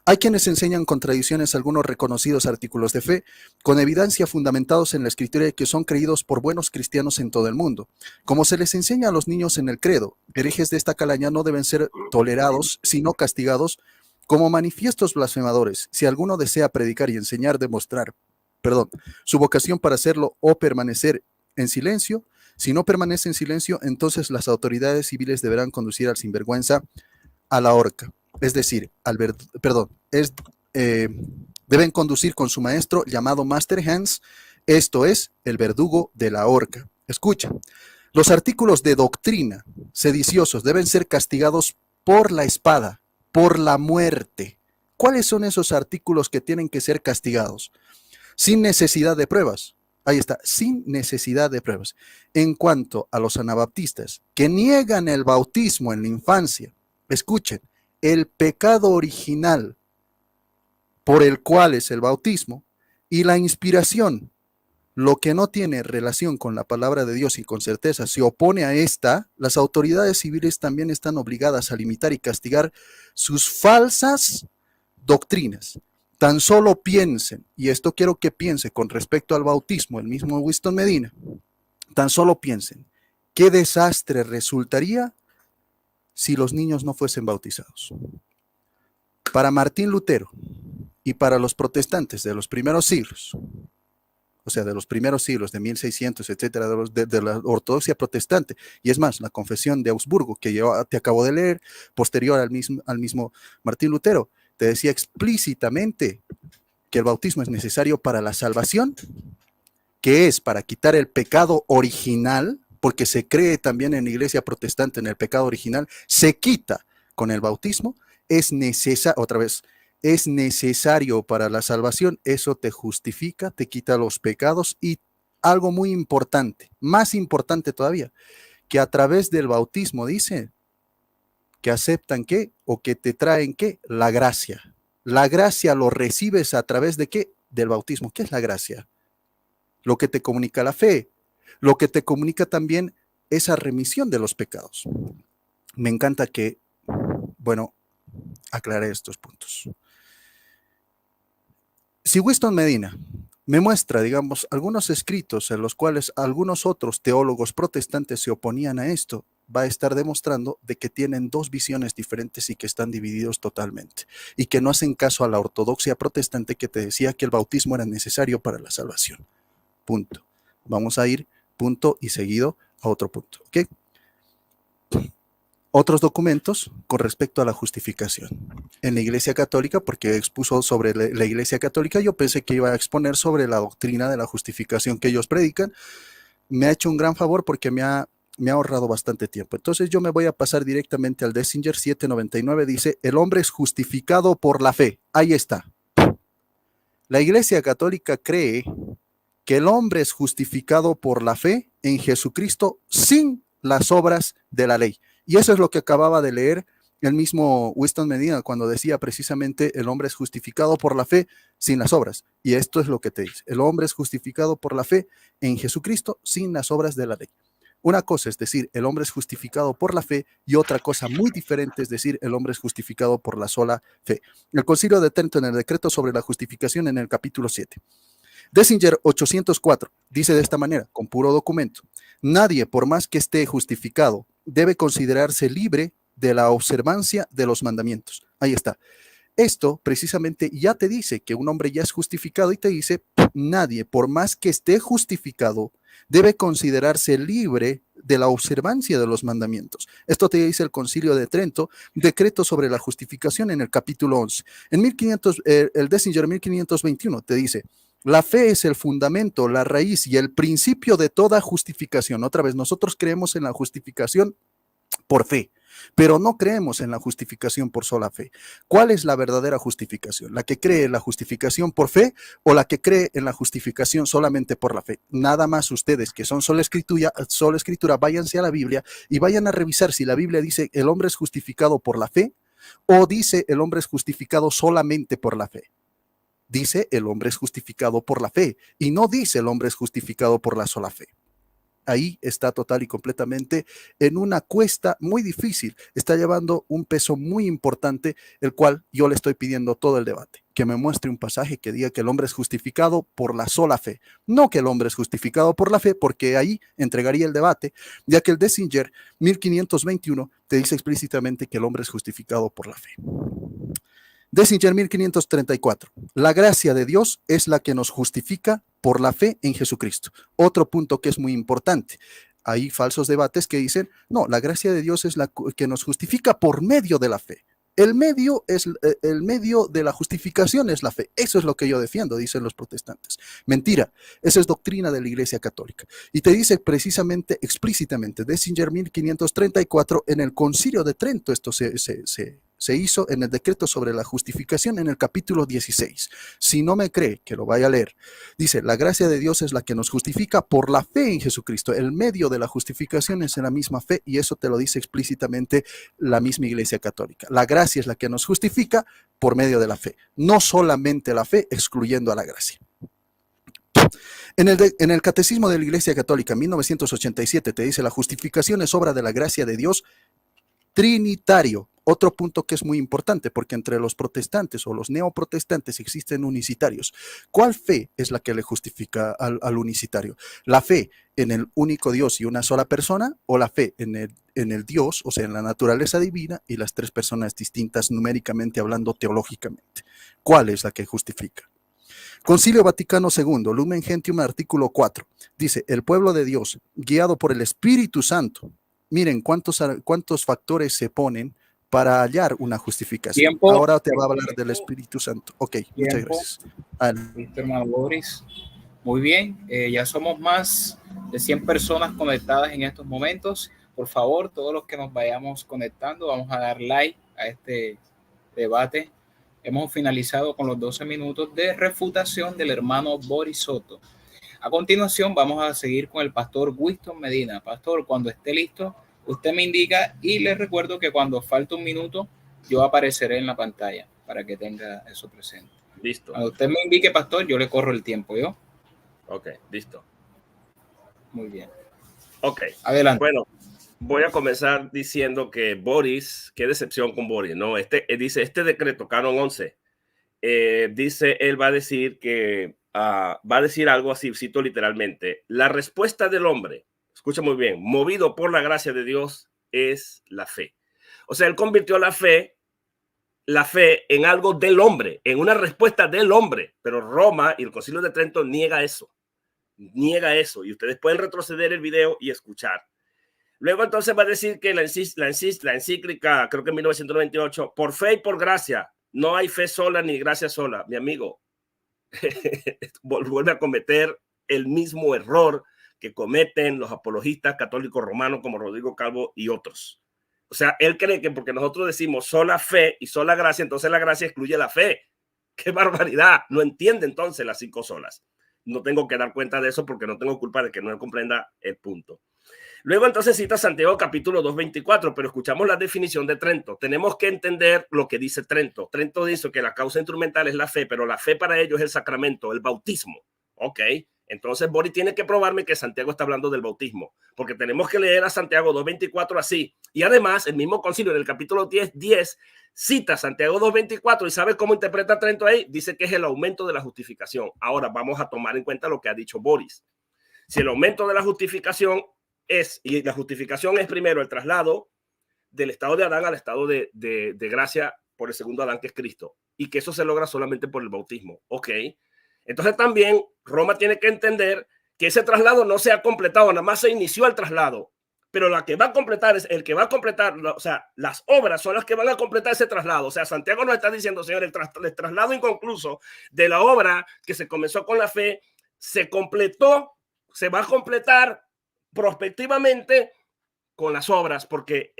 hay quienes enseñan con tradiciones algunos reconocidos artículos de fe, con evidencia fundamentados en la escritura y que son creídos por buenos cristianos en todo el mundo. Como se les enseña a los niños en el credo, herejes de esta calaña no deben ser tolerados, sino castigados como manifiestos blasfemadores. Si alguno desea predicar y enseñar, demostrar, su vocación para hacerlo o permanecer en silencio, si no permanece en silencio, entonces las autoridades civiles deberán conducir al sinvergüenza a la horca. Es decir, deben conducir con su maestro llamado Master Hans, esto es, el verdugo de la horca. Escucha, los artículos de doctrina sediciosos deben ser castigados por la espada, por la muerte. ¿Cuáles son esos artículos que tienen que ser castigados? Sin necesidad de pruebas. Ahí está, sin necesidad de pruebas. En cuanto a los anabaptistas que niegan el bautismo en la infancia, escuchen, el pecado original por el cual es el bautismo y la inspiración, lo que no tiene relación con la palabra de Dios y con certeza se opone a esta, las autoridades civiles también están obligadas a limitar y castigar sus falsas doctrinas. Tan solo piensen, y esto quiero que piense con respecto al bautismo, el mismo Winston Medina, tan solo piensen, ¿qué desastre resultaría si los niños no fuesen bautizados? Para Martín Lutero y para los protestantes de los primeros siglos, o sea, de los primeros siglos, de 1600, etcétera, de la ortodoxia protestante, y es más, la confesión de Augsburgo, que yo te acabo de leer, posterior al mismo Martín Lutero, te decía explícitamente que el bautismo es necesario para la salvación, que es para quitar el pecado original, porque se cree también en la iglesia protestante en el pecado original, se quita con el bautismo, es necesario para la salvación, eso te justifica, te quita los pecados y algo muy importante, más importante todavía, que a través del bautismo dice que aceptan ¿qué? O que te traen ¿qué? La gracia. La gracia lo recibes a través de ¿qué? Del bautismo. ¿Qué es la gracia? Lo que te comunica la fe, lo que te comunica también esa remisión de los pecados. Me encanta que, aclaré estos puntos. Si Winston Medina me muestra, digamos, algunos escritos en los cuales algunos otros teólogos protestantes se oponían a esto, va a estar demostrando de que tienen dos visiones diferentes y que están divididos totalmente y que no hacen caso a la ortodoxia protestante que te decía que el bautismo era necesario para la salvación. Punto. Vamos a ir punto y seguido a otro punto, ¿ok? Otros documentos con respecto a la justificación. En la Iglesia Católica, porque expuso sobre la Iglesia Católica, yo pensé que iba a exponer sobre la doctrina de la justificación que ellos predican. Me ha hecho un gran favor porque me ha ahorrado bastante tiempo. Entonces yo me voy a pasar directamente al Dessinger 799. Dice, el hombre es justificado por la fe. Ahí está. La Iglesia Católica cree que el hombre es justificado por la fe en Jesucristo sin las obras de la ley. Y eso es lo que acababa de leer el mismo Winston Medina cuando decía precisamente el hombre es justificado por la fe sin las obras. Y esto es lo que te dice. El hombre es justificado por la fe en Jesucristo sin las obras de la ley. Una cosa es decir, el hombre es justificado por la fe, y otra cosa muy diferente es decir, el hombre es justificado por la sola fe. El Concilio de Trento, en el decreto sobre la justificación, en el capítulo 7. Dessinger 804 dice de esta manera, con puro documento: nadie, por más que esté justificado, debe considerarse libre de la observancia de los mandamientos. Ahí está. Esto precisamente ya te dice que un hombre ya es justificado, y te dice, nadie, por más que esté justificado, debe considerarse libre de la observancia de los mandamientos. Esto te dice el Concilio de Trento, decreto sobre la justificación, en el capítulo 11. En 1500, el Dessinger 1521 te dice: la fe es el fundamento, la raíz y el principio de toda justificación. Otra vez, nosotros creemos en la justificación por fe, pero no creemos en la justificación por sola fe. ¿Cuál es la verdadera justificación? ¿La que cree en la justificación por fe o la que cree en la justificación solamente por la fe? Nada más ustedes que son sola escritura, váyanse a la Biblia y vayan a revisar si la Biblia dice el hombre es justificado por la fe o dice el hombre es justificado solamente por la fe. Dice el hombre es justificado por la fe y no dice el hombre es justificado por la sola fe. Ahí está total y completamente en una cuesta muy difícil. Está llevando un peso muy importante, el cual yo le estoy pidiendo todo el debate. Que me muestre un pasaje que diga que el hombre es justificado por la sola fe. No que el hombre es justificado por la fe, porque ahí entregaría el debate, ya que el Dessinger 1521 te dice explícitamente que el hombre es justificado por la fe. Dessinger 1534. La gracia de Dios es la que nos justifica por la fe en Jesucristo. Otro punto que es muy importante. Hay falsos debates que dicen, no, la gracia de Dios es la que nos justifica por medio de la fe. El medio de la justificación es la fe. Eso es lo que yo defiendo, dicen los protestantes. Mentira, esa es doctrina de la Iglesia Católica. Y te dice precisamente, explícitamente, Dessinger 1534, en el Concilio de Trento, esto se hizo en el decreto sobre la justificación, en el capítulo 16. Si no me cree, que lo vaya a leer. Dice, la gracia de Dios es la que nos justifica por la fe en Jesucristo. El medio de la justificación es en la misma fe, y eso te lo dice explícitamente la misma Iglesia Católica. La gracia es la que nos justifica por medio de la fe. No solamente la fe, excluyendo a la gracia. En el Catecismo de la Iglesia Católica, 1987, te dice, la justificación es obra de la gracia de Dios trinitario. Otro punto que es muy importante, porque entre los protestantes o los neoprotestantes existen unicitarios. ¿Cuál fe es la que le justifica al unicitario? ¿La fe en el único Dios y una sola persona, o la fe en el Dios, o sea, en la naturaleza divina y las tres personas distintas numéricamente hablando, teológicamente? ¿Cuál es la que justifica? Concilio Vaticano II, Lumen Gentium, artículo 4, dice, el pueblo de Dios, guiado por el Espíritu Santo. Miren cuántos factores se ponen para hallar una justificación. Tiempo. Ahora te va a hablar del Espíritu Santo. Ok, muchas gracias. Listo, hermano Boris. Muy bien, ya somos más de 100 personas conectadas en estos momentos. Por favor, todos los que nos vayamos conectando, vamos a dar like a este debate. Hemos finalizado con los 12 minutos de refutación del hermano Boris Soto. A continuación, vamos a seguir con el pastor Winston Medina. Pastor, cuando esté listo, usted me indica, y les recuerdo que cuando falte un minuto, yo apareceré en la pantalla para que tenga eso presente. Listo. Cuando usted me indique, pastor, yo le corro el tiempo, ¿yo? Ok, listo. Muy bien. Ok. Adelante. Bueno, voy a comenzar diciendo que Boris, qué decepción con Boris, ¿no? Dice, este decreto, Canon 11, dice, él va a decir que, va a decir algo así, cito literalmente, la respuesta del hombre, escucha muy bien, movido por la gracia de Dios, es la fe. O sea, él convirtió la fe en algo del hombre, en una respuesta del hombre, pero Roma y el Concilio de Trento niega eso, y ustedes pueden retroceder el video y escuchar. Luego entonces va a decir que la encíclica, creo que en 1998, por fe y por gracia, no hay fe sola ni gracia sola. Mi amigo, vuelve a cometer el mismo error que cometen los apologistas católicos romanos como Rodrigo Calvo y otros. O sea, él cree que porque nosotros decimos sola fe y sola gracia, entonces la gracia excluye la fe. ¡Qué barbaridad! No entiende entonces las 5 solas. No tengo que dar cuenta de eso porque no tengo culpa de que no comprenda el punto. Luego entonces cita Santiago capítulo 2:24, pero escuchamos la definición de Trento. Tenemos que entender lo que dice Trento. Trento dice que la causa instrumental es la fe, pero la fe para ellos es el sacramento, el bautismo. Ok, entonces Boris tiene que probarme que Santiago está hablando del bautismo, porque tenemos que leer a Santiago 2:24 así. Y además el mismo concilio en el capítulo 10 cita Santiago 2:24 y ¿sabe cómo interpreta Trento ahí? Dice que es el aumento de la justificación. Ahora vamos a tomar en cuenta lo que ha dicho Boris. Si el aumento de la justificación y la justificación es primero el traslado del estado de Adán al estado de gracia por el segundo Adán, que es Cristo, y que eso se logra solamente por el bautismo. Ok, entonces también Roma tiene que entender que ese traslado no se ha completado, nada más se inició el traslado, pero la que va a completar es el que va a completar, o sea, las obras son las que van a completar ese traslado. O sea, Santiago nos está diciendo, señor, el traslado inconcluso de la obra que se comenzó con la fe se completó, se va a completar prospectivamente con las obras, porque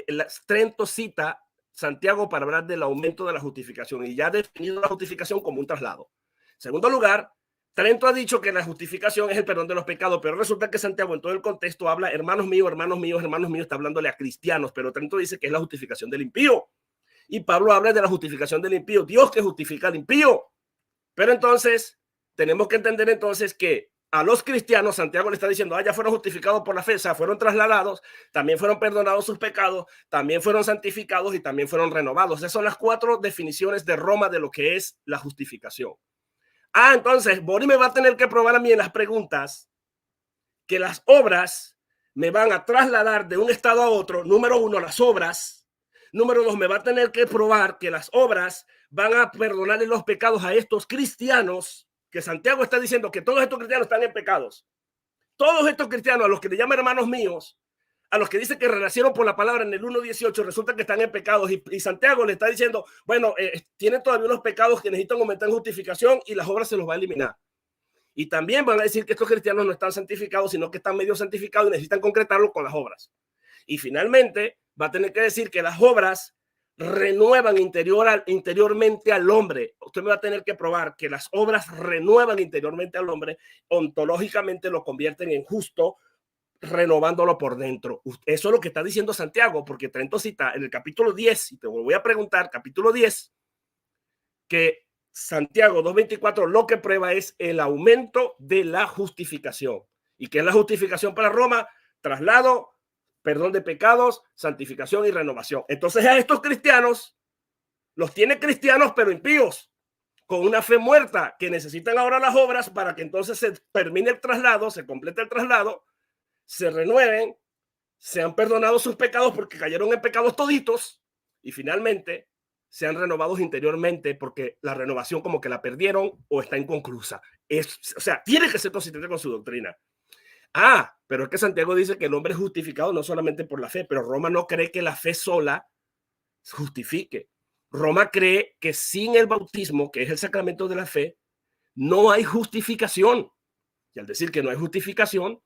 Trento cita Santiago para hablar del aumento de la justificación y ya ha definido la justificación como un traslado. En segundo lugar, Trento ha dicho que la justificación es el perdón de los pecados, pero resulta que Santiago en todo el contexto habla, hermanos míos, hermanos míos, hermanos míos, está hablándole a cristianos, pero Trento dice que es la justificación del impío. Y Pablo habla de la justificación del impío, Dios que justifica al impío. Pero entonces, tenemos que entender entonces que a los cristianos, Santiago le está diciendo, ya fueron justificados por la fe, o sea, fueron trasladados, también fueron perdonados sus pecados, también fueron santificados y también fueron renovados. Esas son las 4 definiciones de Roma de lo que es la justificación. Entonces, Boris me va a tener que probar a mí en las preguntas que las obras me van a trasladar de un estado a otro. Número 1, las obras. Número 2, me va a tener que probar que las obras van a perdonarle los pecados a estos cristianos, que Santiago está diciendo que todos estos cristianos están en pecados. Todos estos cristianos, a los que le llaman hermanos míos, a los que dicen que renacieron por la palabra en el 1:18, resulta que están en pecados. Y Santiago le está diciendo, bueno, tienen todavía unos pecados que necesitan aumentar en justificación y las obras se los va a eliminar. Y también van a decir que estos cristianos no están santificados, sino que están medio santificados y necesitan concretarlo con las obras. Y finalmente va a tener que decir que las obras renuevan interiormente al hombre. Usted me va a tener que probar que las obras renuevan interiormente al hombre, ontológicamente lo convierten en justo, renovándolo por dentro. Eso es lo que está diciendo Santiago, porque Trento cita en el capítulo 10, y te voy a preguntar, capítulo 10, que Santiago 2:24 lo que prueba es el aumento de la justificación. ¿Y qué es la justificación para Roma? Traslado, perdón de pecados, santificación y renovación. Entonces a estos cristianos los tiene cristianos pero impíos, con una fe muerta, que necesitan ahora las obras para que entonces se termine el traslado, se complete el traslado, se renueven, sean perdonados sus pecados porque cayeron en pecados toditos y finalmente sean renovados interiormente porque la renovación como que la perdieron o está inconclusa. O sea, tiene que ser consistente con su doctrina. Pero es que Santiago dice que el hombre es justificado no solamente por la fe, pero Roma no cree que la fe sola justifique. Roma cree que sin el bautismo, que es el sacramento de la fe, no hay justificación. Y al decir que no hay justificación,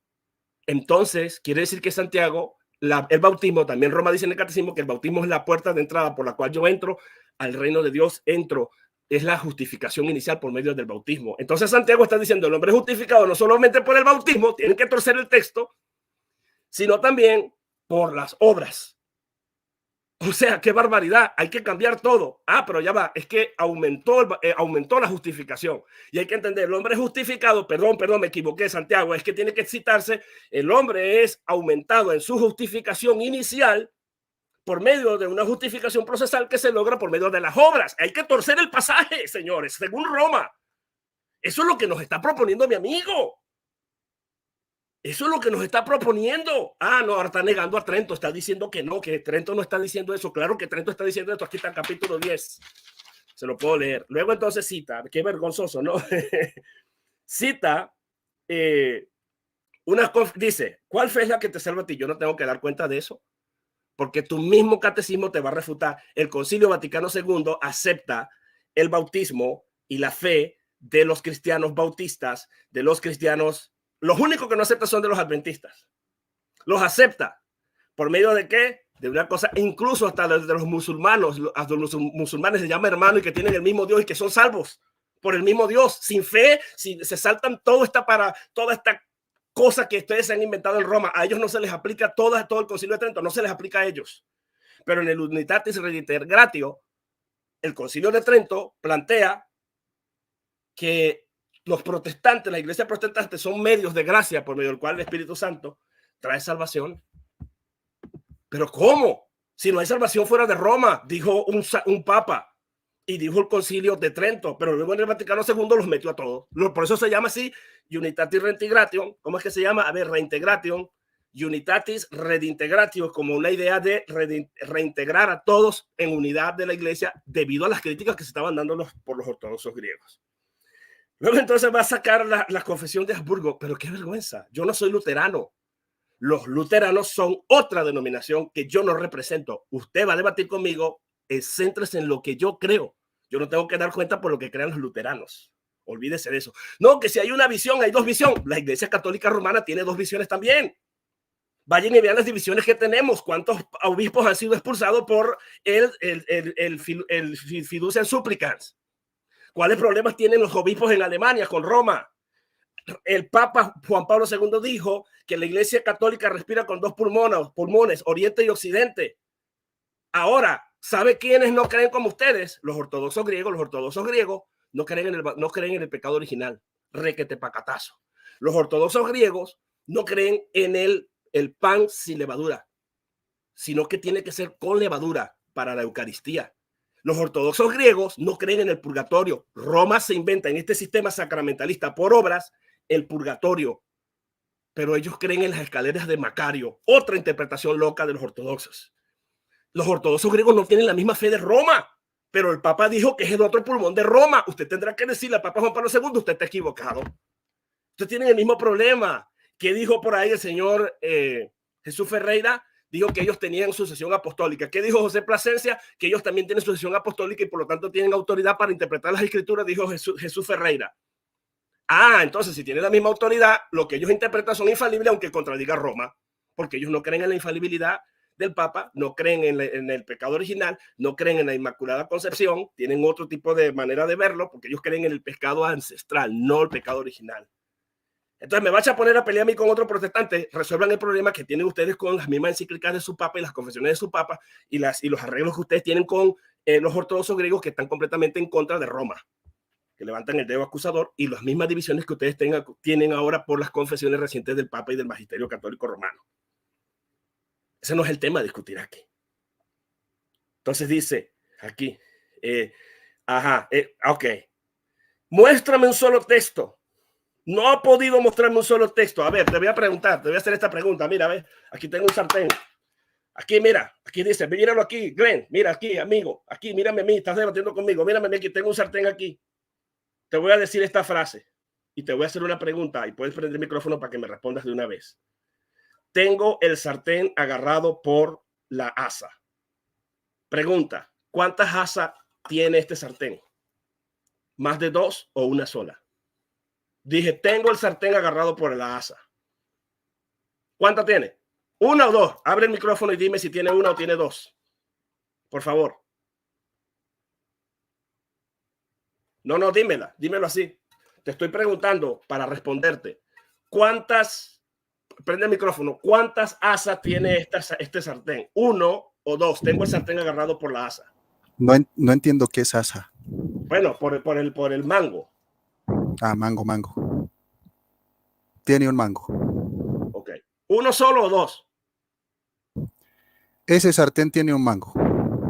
entonces quiere decir que Santiago, el bautismo, también Roma dice en el catecismo que el bautismo es la puerta de entrada por la cual yo entro al reino de Dios, es la justificación inicial por medio del bautismo. Entonces Santiago está diciendo el hombre es justificado no solamente por el bautismo, tienen que torcer el texto, sino también por las obras. O sea, qué barbaridad, hay que cambiar todo. Pero ya va, es que aumentó la justificación. Y hay que entender, el hombre es justificado, perdón, me equivoqué, Santiago, es que tiene que citarse, el hombre es aumentado en su justificación inicial por medio de una justificación procesal que se logra por medio de las obras. Hay que torcer el pasaje, señores, según Roma. Eso es lo que nos está proponiendo mi amigo. Eso es lo que nos está proponiendo. No, ahora está negando a Trento, está diciendo que no, que Trento no está diciendo eso. Claro que Trento está diciendo esto. Aquí está el capítulo 10. Se lo puedo leer. Luego entonces cita, qué vergonzoso, ¿no? Cita, dice, ¿cuál fe es la que te salva a ti? Yo no tengo que dar cuenta de eso, porque tu mismo catecismo te va a refutar. El Concilio Vaticano II acepta el bautismo y la fe de los cristianos bautistas, de los cristianos. Los únicos que no acepta son de los adventistas. Los acepta. ¿Por medio de qué? De una cosa, incluso hasta de los musulmanes. A los musulmanes se llama hermano y que tienen el mismo Dios y que son salvos por el mismo Dios. Sin fe, si se saltan toda esta cosa que ustedes se han inventado en Roma. A ellos no se les aplica todo el Concilio de Trento, no se les aplica a ellos. Pero en el Unitatis Redintegratio, el Concilio de Trento plantea que los protestantes, la iglesia protestante, son medios de gracia por medio del cual el Espíritu Santo trae salvación. ¿Pero cómo? Si no hay salvación fuera de Roma, dijo un papa y dijo el Concilio de Trento, pero luego en el Vaticano II los metió a todos. Por eso se llama así Unitatis Reintegration. ¿Cómo es que se llama? A ver, Reintegration, Unitatis Redintegratio, como una idea de reintegrar a todos en unidad de la iglesia debido a las críticas que se estaban dando por los ortodoxos griegos. Luego entonces va a sacar la confesión de Habsburgo, pero qué vergüenza, yo no soy luterano. Los luteranos son otra denominación que yo no represento. Usted va a debatir conmigo, céntrese en lo que yo creo. Yo no tengo que dar cuenta por lo que crean los luteranos. Olvídese de eso. No, que si hay una visión, hay dos visiones. La Iglesia Católica Romana tiene dos visiones también. Vayan y vean las divisiones que tenemos. ¿Cuántos obispos han sido expulsados por el fiducia supplicans? ¿Cuáles problemas tienen los obispos en Alemania con Roma? El Papa Juan Pablo II dijo que la Iglesia Católica respira con dos pulmones, Oriente y Occidente. Ahora, ¿sabe quiénes no creen como ustedes? Los ortodoxos griegos. Los ortodoxos griegos no creen en el pecado original. Requete pacatazo. Los ortodoxos griegos no creen en el pan sin levadura, sino que tiene que ser con levadura para la Eucaristía. Los ortodoxos griegos no creen en el purgatorio. Roma se inventa en este sistema sacramentalista por obras el purgatorio, pero ellos creen en las escaleras de Macario, otra interpretación loca de los ortodoxos. Los ortodoxos griegos no tienen la misma fe de Roma, pero el Papa dijo que es el otro pulmón de Roma. Usted tendrá que decirle al Papa Juan Pablo II, usted está equivocado. Ustedes tienen el mismo problema. ¿Qué dijo por ahí el señor Jesús Ferreira? Dijo que ellos tenían sucesión apostólica. ¿Qué dijo José Plasencia? Que ellos también tienen sucesión apostólica y por lo tanto tienen autoridad para interpretar las escrituras, dijo Jesús Ferreira. Ah, entonces si tienen la misma autoridad, lo que ellos interpretan son infalibles, aunque contradiga Roma, porque ellos no creen en la infalibilidad del Papa, no creen en el pecado original, no creen en la Inmaculada Concepción, tienen otro tipo de manera de verlo, porque ellos creen en el pecado ancestral, no el pecado original. Entonces me vas a poner a pelear a mí con otro protestante. Resuelvan el problema que tienen ustedes con las mismas encíclicas de su papa y las confesiones de su papa y los arreglos que ustedes tienen con los ortodoxos griegos que están completamente en contra de Roma, que levantan el dedo acusador, y las mismas divisiones que ustedes tienen ahora por las confesiones recientes del Papa y del Magisterio Católico Romano. Ese no es el tema a discutir aquí. Entonces dice aquí, ok, muéstrame un solo texto. No ha podido mostrarme un solo texto. A ver, te voy a preguntar, te voy a hacer esta pregunta. Mira, ve, aquí tengo un sartén. Aquí, mira, aquí dice, míralo aquí, Glenn, mira aquí, amigo, aquí, mírame a mí, estás debatiendo conmigo, mírame a mí, aquí tengo un sartén aquí. Te voy a decir esta frase y te voy a hacer una pregunta y puedes prender el micrófono para que me respondas de una vez. Tengo el sartén agarrado por la asa. Pregunta, ¿cuántas asas tiene este sartén? ¿Más de dos o una sola? Dije, tengo el sartén agarrado por la asa. ¿Cuántas tiene? ¿Una o dos? Abre el micrófono y dime si tiene una o tiene dos. Por favor. No, dímelo así. Te estoy preguntando para responderte. Prende el micrófono. ¿Cuántas asas tiene este sartén? ¿Uno o dos? Tengo el sartén agarrado por la asa. No entiendo qué es asa. Bueno, por el mango. Ah, mango. Tiene un mango. Ok. ¿Uno solo o dos? Ese sartén tiene un mango.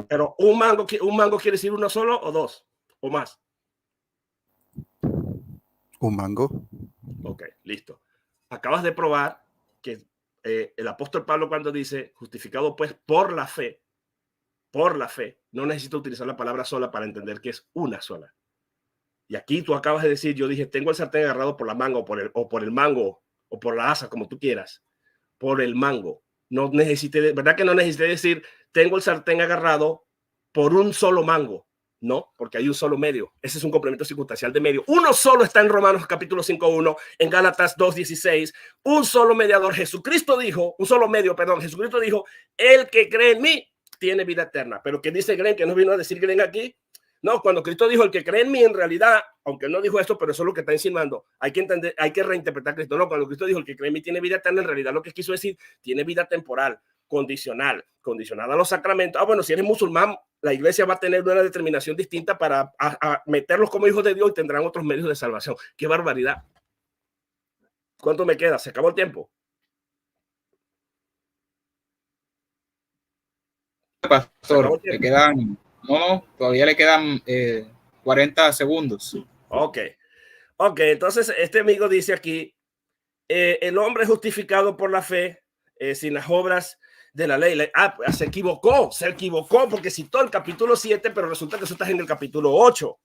Pero un mango quiere decir uno solo o dos o más. Un mango. Ok, listo. Acabas de probar que el apóstol Pablo, cuando dice justificado pues por la fe, no necesito utilizar la palabra sola para entender que es una sola. Y aquí tú acabas de decir, yo dije, tengo el sartén agarrado por la mango, o por el mango, o por la asa, como tú quieras, por el mango. No necesité, ¿verdad que no necesité decir, tengo el sartén agarrado por un solo mango? No, porque hay un solo medio. Ese es un complemento circunstancial de medio. Uno solo está en Romanos capítulo 5:1, en Gálatas 2:16. Un solo mediador. Jesucristo dijo, Jesucristo dijo, el que cree en mí tiene vida eterna. Pero ¿qué dice Glenn? Que no vino a decir Glenn aquí. No, cuando Cristo dijo el que cree en mí, en realidad, aunque él no dijo esto, pero eso es lo que está insinuando, hay que entender, hay que reinterpretar a Cristo. No, cuando Cristo dijo el que cree en mí tiene vida eterna, en realidad lo que quiso decir, tiene vida temporal, condicionada a los sacramentos. Bueno, si eres musulmán, la iglesia va a tener una determinación distinta para a meterlos como hijos de Dios y tendrán otros medios de salvación. ¡Qué barbaridad! ¿Cuánto me queda? ¿Se acabó el tiempo? Pastor, le quedan, no, todavía le quedan 40 segundos. Ok, entonces este amigo dice aquí, el hombre es justificado por la fe sin las obras de la ley. Se equivocó, porque citó el capítulo 7, pero resulta que eso está en el capítulo 8.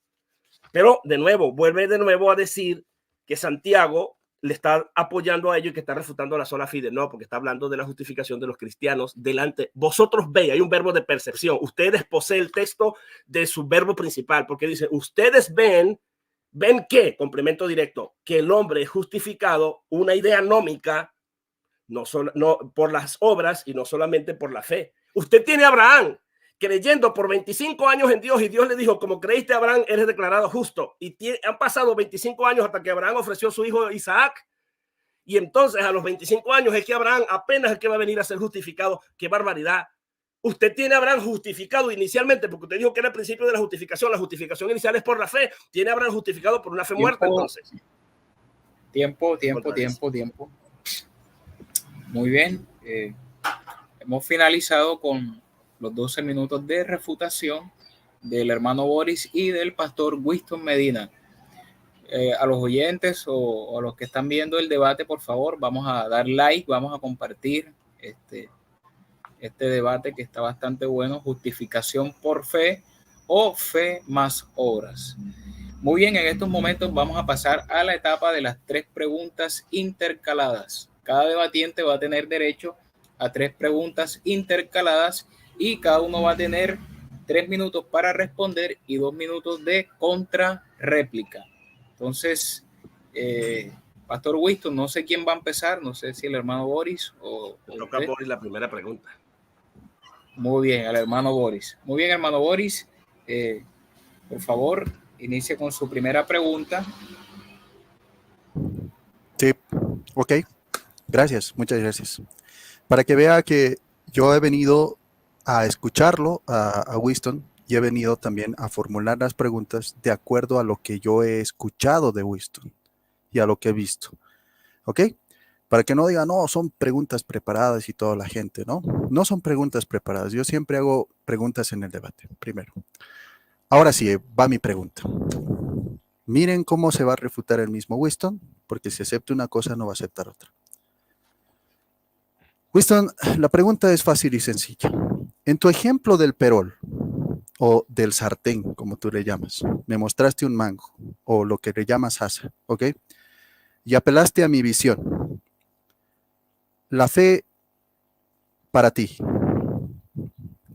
Pero de nuevo, vuelve de nuevo a decir que Santiago le está apoyando a ellos y que está refutando la sola fide. No, porque está hablando de la justificación de los cristianos delante. Vosotros veis, hay un verbo de percepción. Ustedes poseen el texto de su verbo principal, porque dice, ustedes ven que, complemento directo, que el hombre es justificado, una idea nómica, no por las obras y no solamente por la fe. Usted tiene a Abraham creyendo por 25 años en Dios y Dios le dijo, como creíste Abraham, eres declarado justo. Y han pasado 25 años hasta que Abraham ofreció a su hijo Isaac. Y entonces a los 25 años es que Abraham apenas es que va a venir a ser justificado. ¡Qué barbaridad! Usted tiene a Abraham justificado inicialmente, porque usted dijo que era el principio de la justificación inicial es por la fe. Tiene a Abraham justificado por una fe muerta, entonces. Tiempo. Muy bien. Hemos finalizado con los 12 minutos de refutación del hermano Boris y del pastor Winston Medina. A los oyentes o a los que están viendo el debate, por favor, vamos a dar like, vamos a compartir este debate que está bastante bueno, justificación por fe o fe más obras. Muy bien, en estos momentos vamos a pasar a la etapa de las 3 preguntas intercaladas. Cada debatiente va a tener derecho a 3 preguntas intercaladas y cada uno va a tener 3 minutos para responder y 2 minutos de contrarréplica. Entonces, Pastor Winston, no sé quién va a empezar, no sé si el hermano Boris o toca a Boris la primera pregunta. Muy bien, al hermano Boris. Muy bien, hermano Boris, por favor, inicie con su primera pregunta. Sí, ok. Gracias, muchas gracias. Para que vea que yo he venido a escucharlo, a Winston, y he venido también a formular las preguntas de acuerdo a lo que yo he escuchado de Winston y a lo que he visto. ¿Ok? Para que no digan, no, son preguntas preparadas y toda la gente, ¿no? No son preguntas preparadas. Yo siempre hago preguntas en el debate, primero. Ahora sí, va mi pregunta. Miren cómo se va a refutar el mismo Winston, porque si acepta una cosa, no va a aceptar otra. Winston, la pregunta es fácil y sencilla. En tu ejemplo del perol o del sartén, como tú le llamas, me mostraste un mango o lo que le llamas asa, ¿ok? Y apelaste a mi visión. La fe para ti.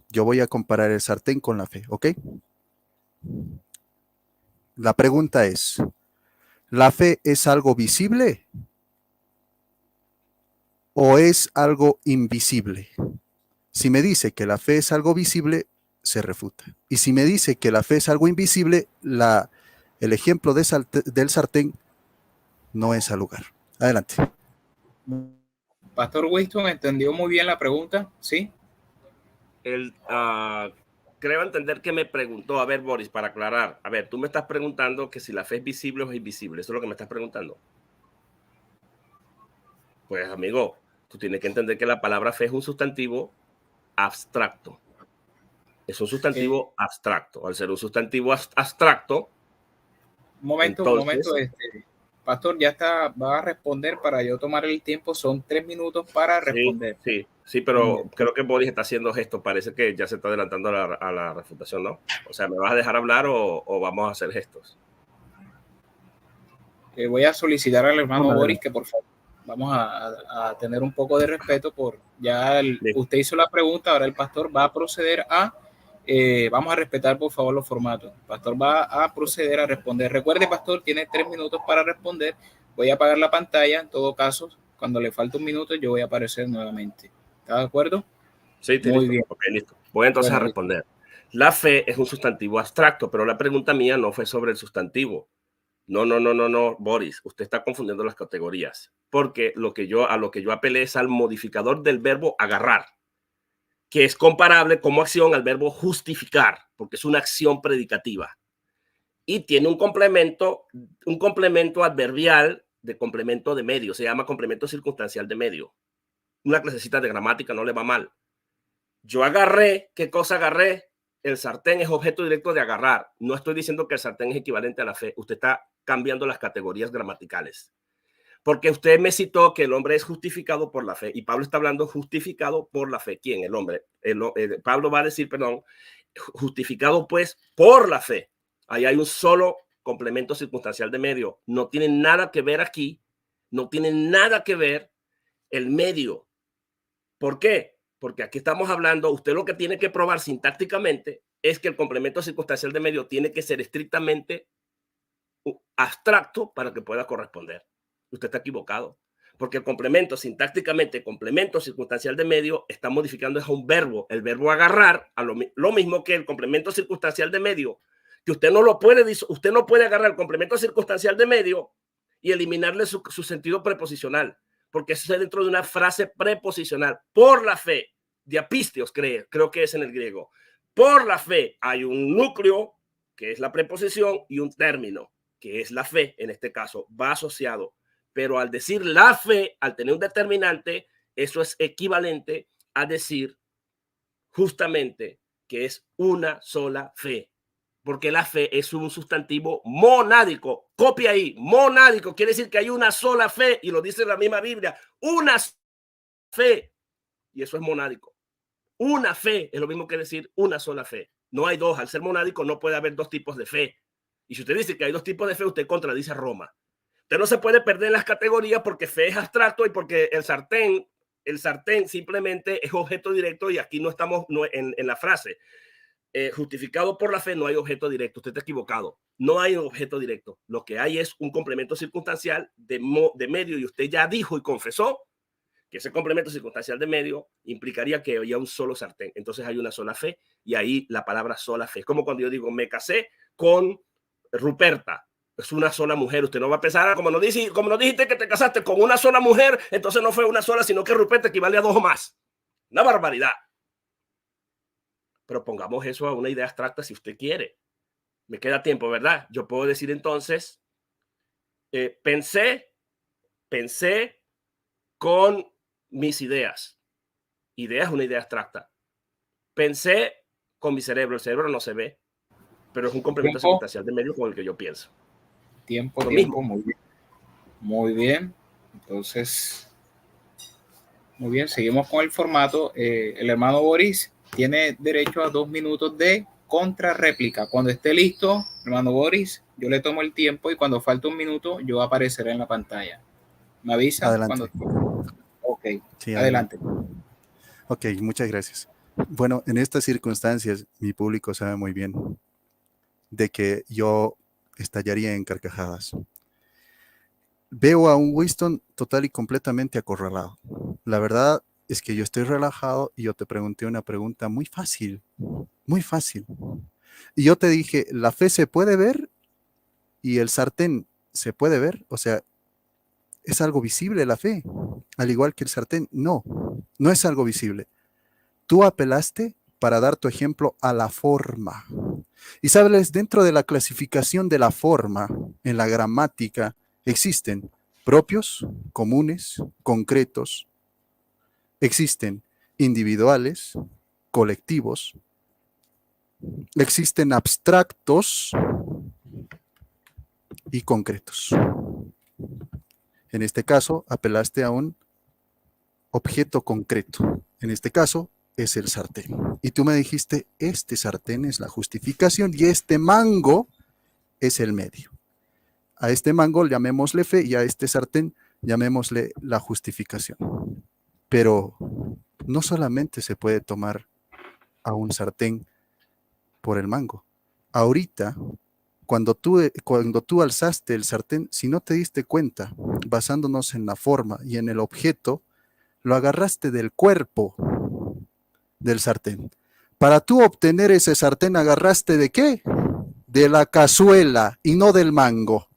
Yo voy a comparar el sartén con la fe, ¿ok? La pregunta es, ¿la fe es algo visible o es algo invisible? Si me dice que la fe es algo visible, se refuta. Y si me dice que la fe es algo invisible, el ejemplo del sartén no es al lugar. Adelante. Pastor Winston, ¿entendió muy bien la pregunta? ¿Sí? Creo entender que me preguntó, a ver, Boris, para aclarar. A ver, tú me estás preguntando que si la fe es visible o es invisible. ¿Eso es lo que me estás preguntando? Pues, amigo, tú tienes que entender que la palabra fe es un sustantivo abstracto. Es un sustantivo abstracto. Al ser un sustantivo abstracto... Un momento, Pastor, ya está, va a responder para yo tomar el tiempo. Son 3 minutos para responder. Sí, pero creo que Boris está haciendo gestos. Parece que ya se está adelantando a la refutación, ¿no? O sea, ¿me vas a dejar hablar o vamos a hacer gestos? Voy a solicitar al hermano Boris que por favor vamos a tener un poco de respeto por usted hizo la pregunta, ahora el pastor va a proceder vamos a respetar por favor los formatos. El pastor va a proceder a responder. Recuerde, pastor, tiene 3 minutos para responder. Voy a apagar la pantalla. En todo caso, cuando le falte un minuto, yo voy a aparecer nuevamente. ¿Está de acuerdo? Sí, muy listo. bien. Okay, listo. Voy entonces a responder. La fe es un sustantivo abstracto, pero la pregunta mía no fue sobre el sustantivo. No, Boris, usted está confundiendo las categorías, porque a lo que yo apelé es al modificador del verbo agarrar, que es comparable como acción al verbo justificar, porque es una acción predicativa. Y tiene un complemento adverbial de complemento de medio, se llama complemento circunstancial de medio. Una clasecita de gramática no le va mal. Yo agarré, ¿qué cosa agarré? El sartén es objeto directo de agarrar. No estoy diciendo que el sartén es equivalente a la fe. Usted está cambiando las categorías gramaticales. Porque usted me citó que el hombre es justificado por la fe. Y Pablo está hablando justificado por la fe. ¿Quién? El hombre. Pablo va a decir, perdón, justificado pues por la fe. Ahí hay un solo complemento circunstancial de medio. No tiene nada que ver aquí. No tiene nada que ver el medio. ¿Por qué? Porque aquí estamos hablando, usted lo que tiene que probar sintácticamente es que el complemento circunstancial de medio tiene que ser estrictamente abstracto para que pueda corresponder. Usted está equivocado, porque el complemento sintácticamente, complemento circunstancial de medio, está modificando es un verbo, el verbo agarrar, a lo mismo que el complemento circunstancial de medio, que usted no puede agarrar el complemento circunstancial de medio y eliminarle su sentido preposicional, porque eso es dentro de una frase preposicional. Por la fe, diapisteos, creo que es en el griego. Por la fe hay un núcleo, que es la preposición, y un término, que es la fe, en este caso, va asociado. Pero al decir la fe, al tener un determinante, eso es equivalente a decir justamente que es una sola fe. Porque la fe es un sustantivo monádico. Copia ahí, monádico. Quiere decir que hay una sola fe, y lo dice la misma Biblia, una fe. Y eso es monádico. Una fe es lo mismo que decir una sola fe. No hay dos. Al ser monádico no puede haber dos tipos de fe. Y si usted dice que hay dos tipos de fe, usted contradice a Roma. Usted no se puede perder las categorías porque fe es abstracto y porque el sartén simplemente es objeto directo, y aquí no estamos en la frase. Justificado por la fe no hay objeto directo. Usted está equivocado. No hay objeto directo. Lo que hay es un complemento circunstancial de medio, y usted ya dijo y confesó que ese complemento circunstancial de medio implicaría que había un solo sartén. Entonces hay una sola fe, y ahí la palabra sola fe. Es como cuando yo digo, me casé con Ruperta. Es una sola mujer. Usted no va a pensar, como no dijiste que te casaste con una sola mujer, entonces no fue una sola, sino que Ruperta equivale a dos o más. Una barbaridad. Pero pongamos eso a una idea abstracta si usted quiere. Me queda tiempo, ¿verdad? Yo puedo decir entonces, pensé con mis ideas. Idea es una idea abstracta. Pensé con mi cerebro. El cerebro no se ve, pero es un complemento circunstancial de medio con el que yo pienso. Tiempo, muy bien. Muy bien. Entonces, muy bien, seguimos con el formato. El hermano Boris tiene derecho a 2 minutos de contrarréplica. Cuando esté listo, hermano Boris, yo le tomo el tiempo, y cuando falte 1 minuto, yo apareceré en la pantalla. ¿Me avisa? Adelante. Ok, sí, adelante. Ok, muchas gracias. Bueno, en estas circunstancias, mi público sabe muy bien de que yo estallaría en carcajadas. Veo a un Winston total y completamente acorralado. La verdad es que yo estoy relajado, y yo te pregunté una pregunta muy fácil, muy fácil. Y yo te dije, ¿la fe se puede ver y el sartén se puede ver? O sea, ¿es algo visible la fe? Al igual que el sartén, no es algo visible. Tú apelaste para dar tu ejemplo a la forma. Y sabes, dentro de la clasificación de la forma, en la gramática, existen propios, comunes, concretos. Existen individuales, colectivos. Existen abstractos y concretos. En este caso, apelaste a un objeto concreto. En este caso, es el sartén. Y tú me dijiste, este sartén es la justificación y este mango es el medio. A este mango llamémosle fe y a este sartén llamémosle la justificación. Pero no solamente se puede tomar a un sartén por el mango. Ahorita, cuando tú alzaste el sartén, si no te diste cuenta, basándonos en la forma y en el objeto, lo agarraste del cuerpo del sartén. Para tú obtener ese sartén agarraste ¿de qué? De la cazuela y no del mango.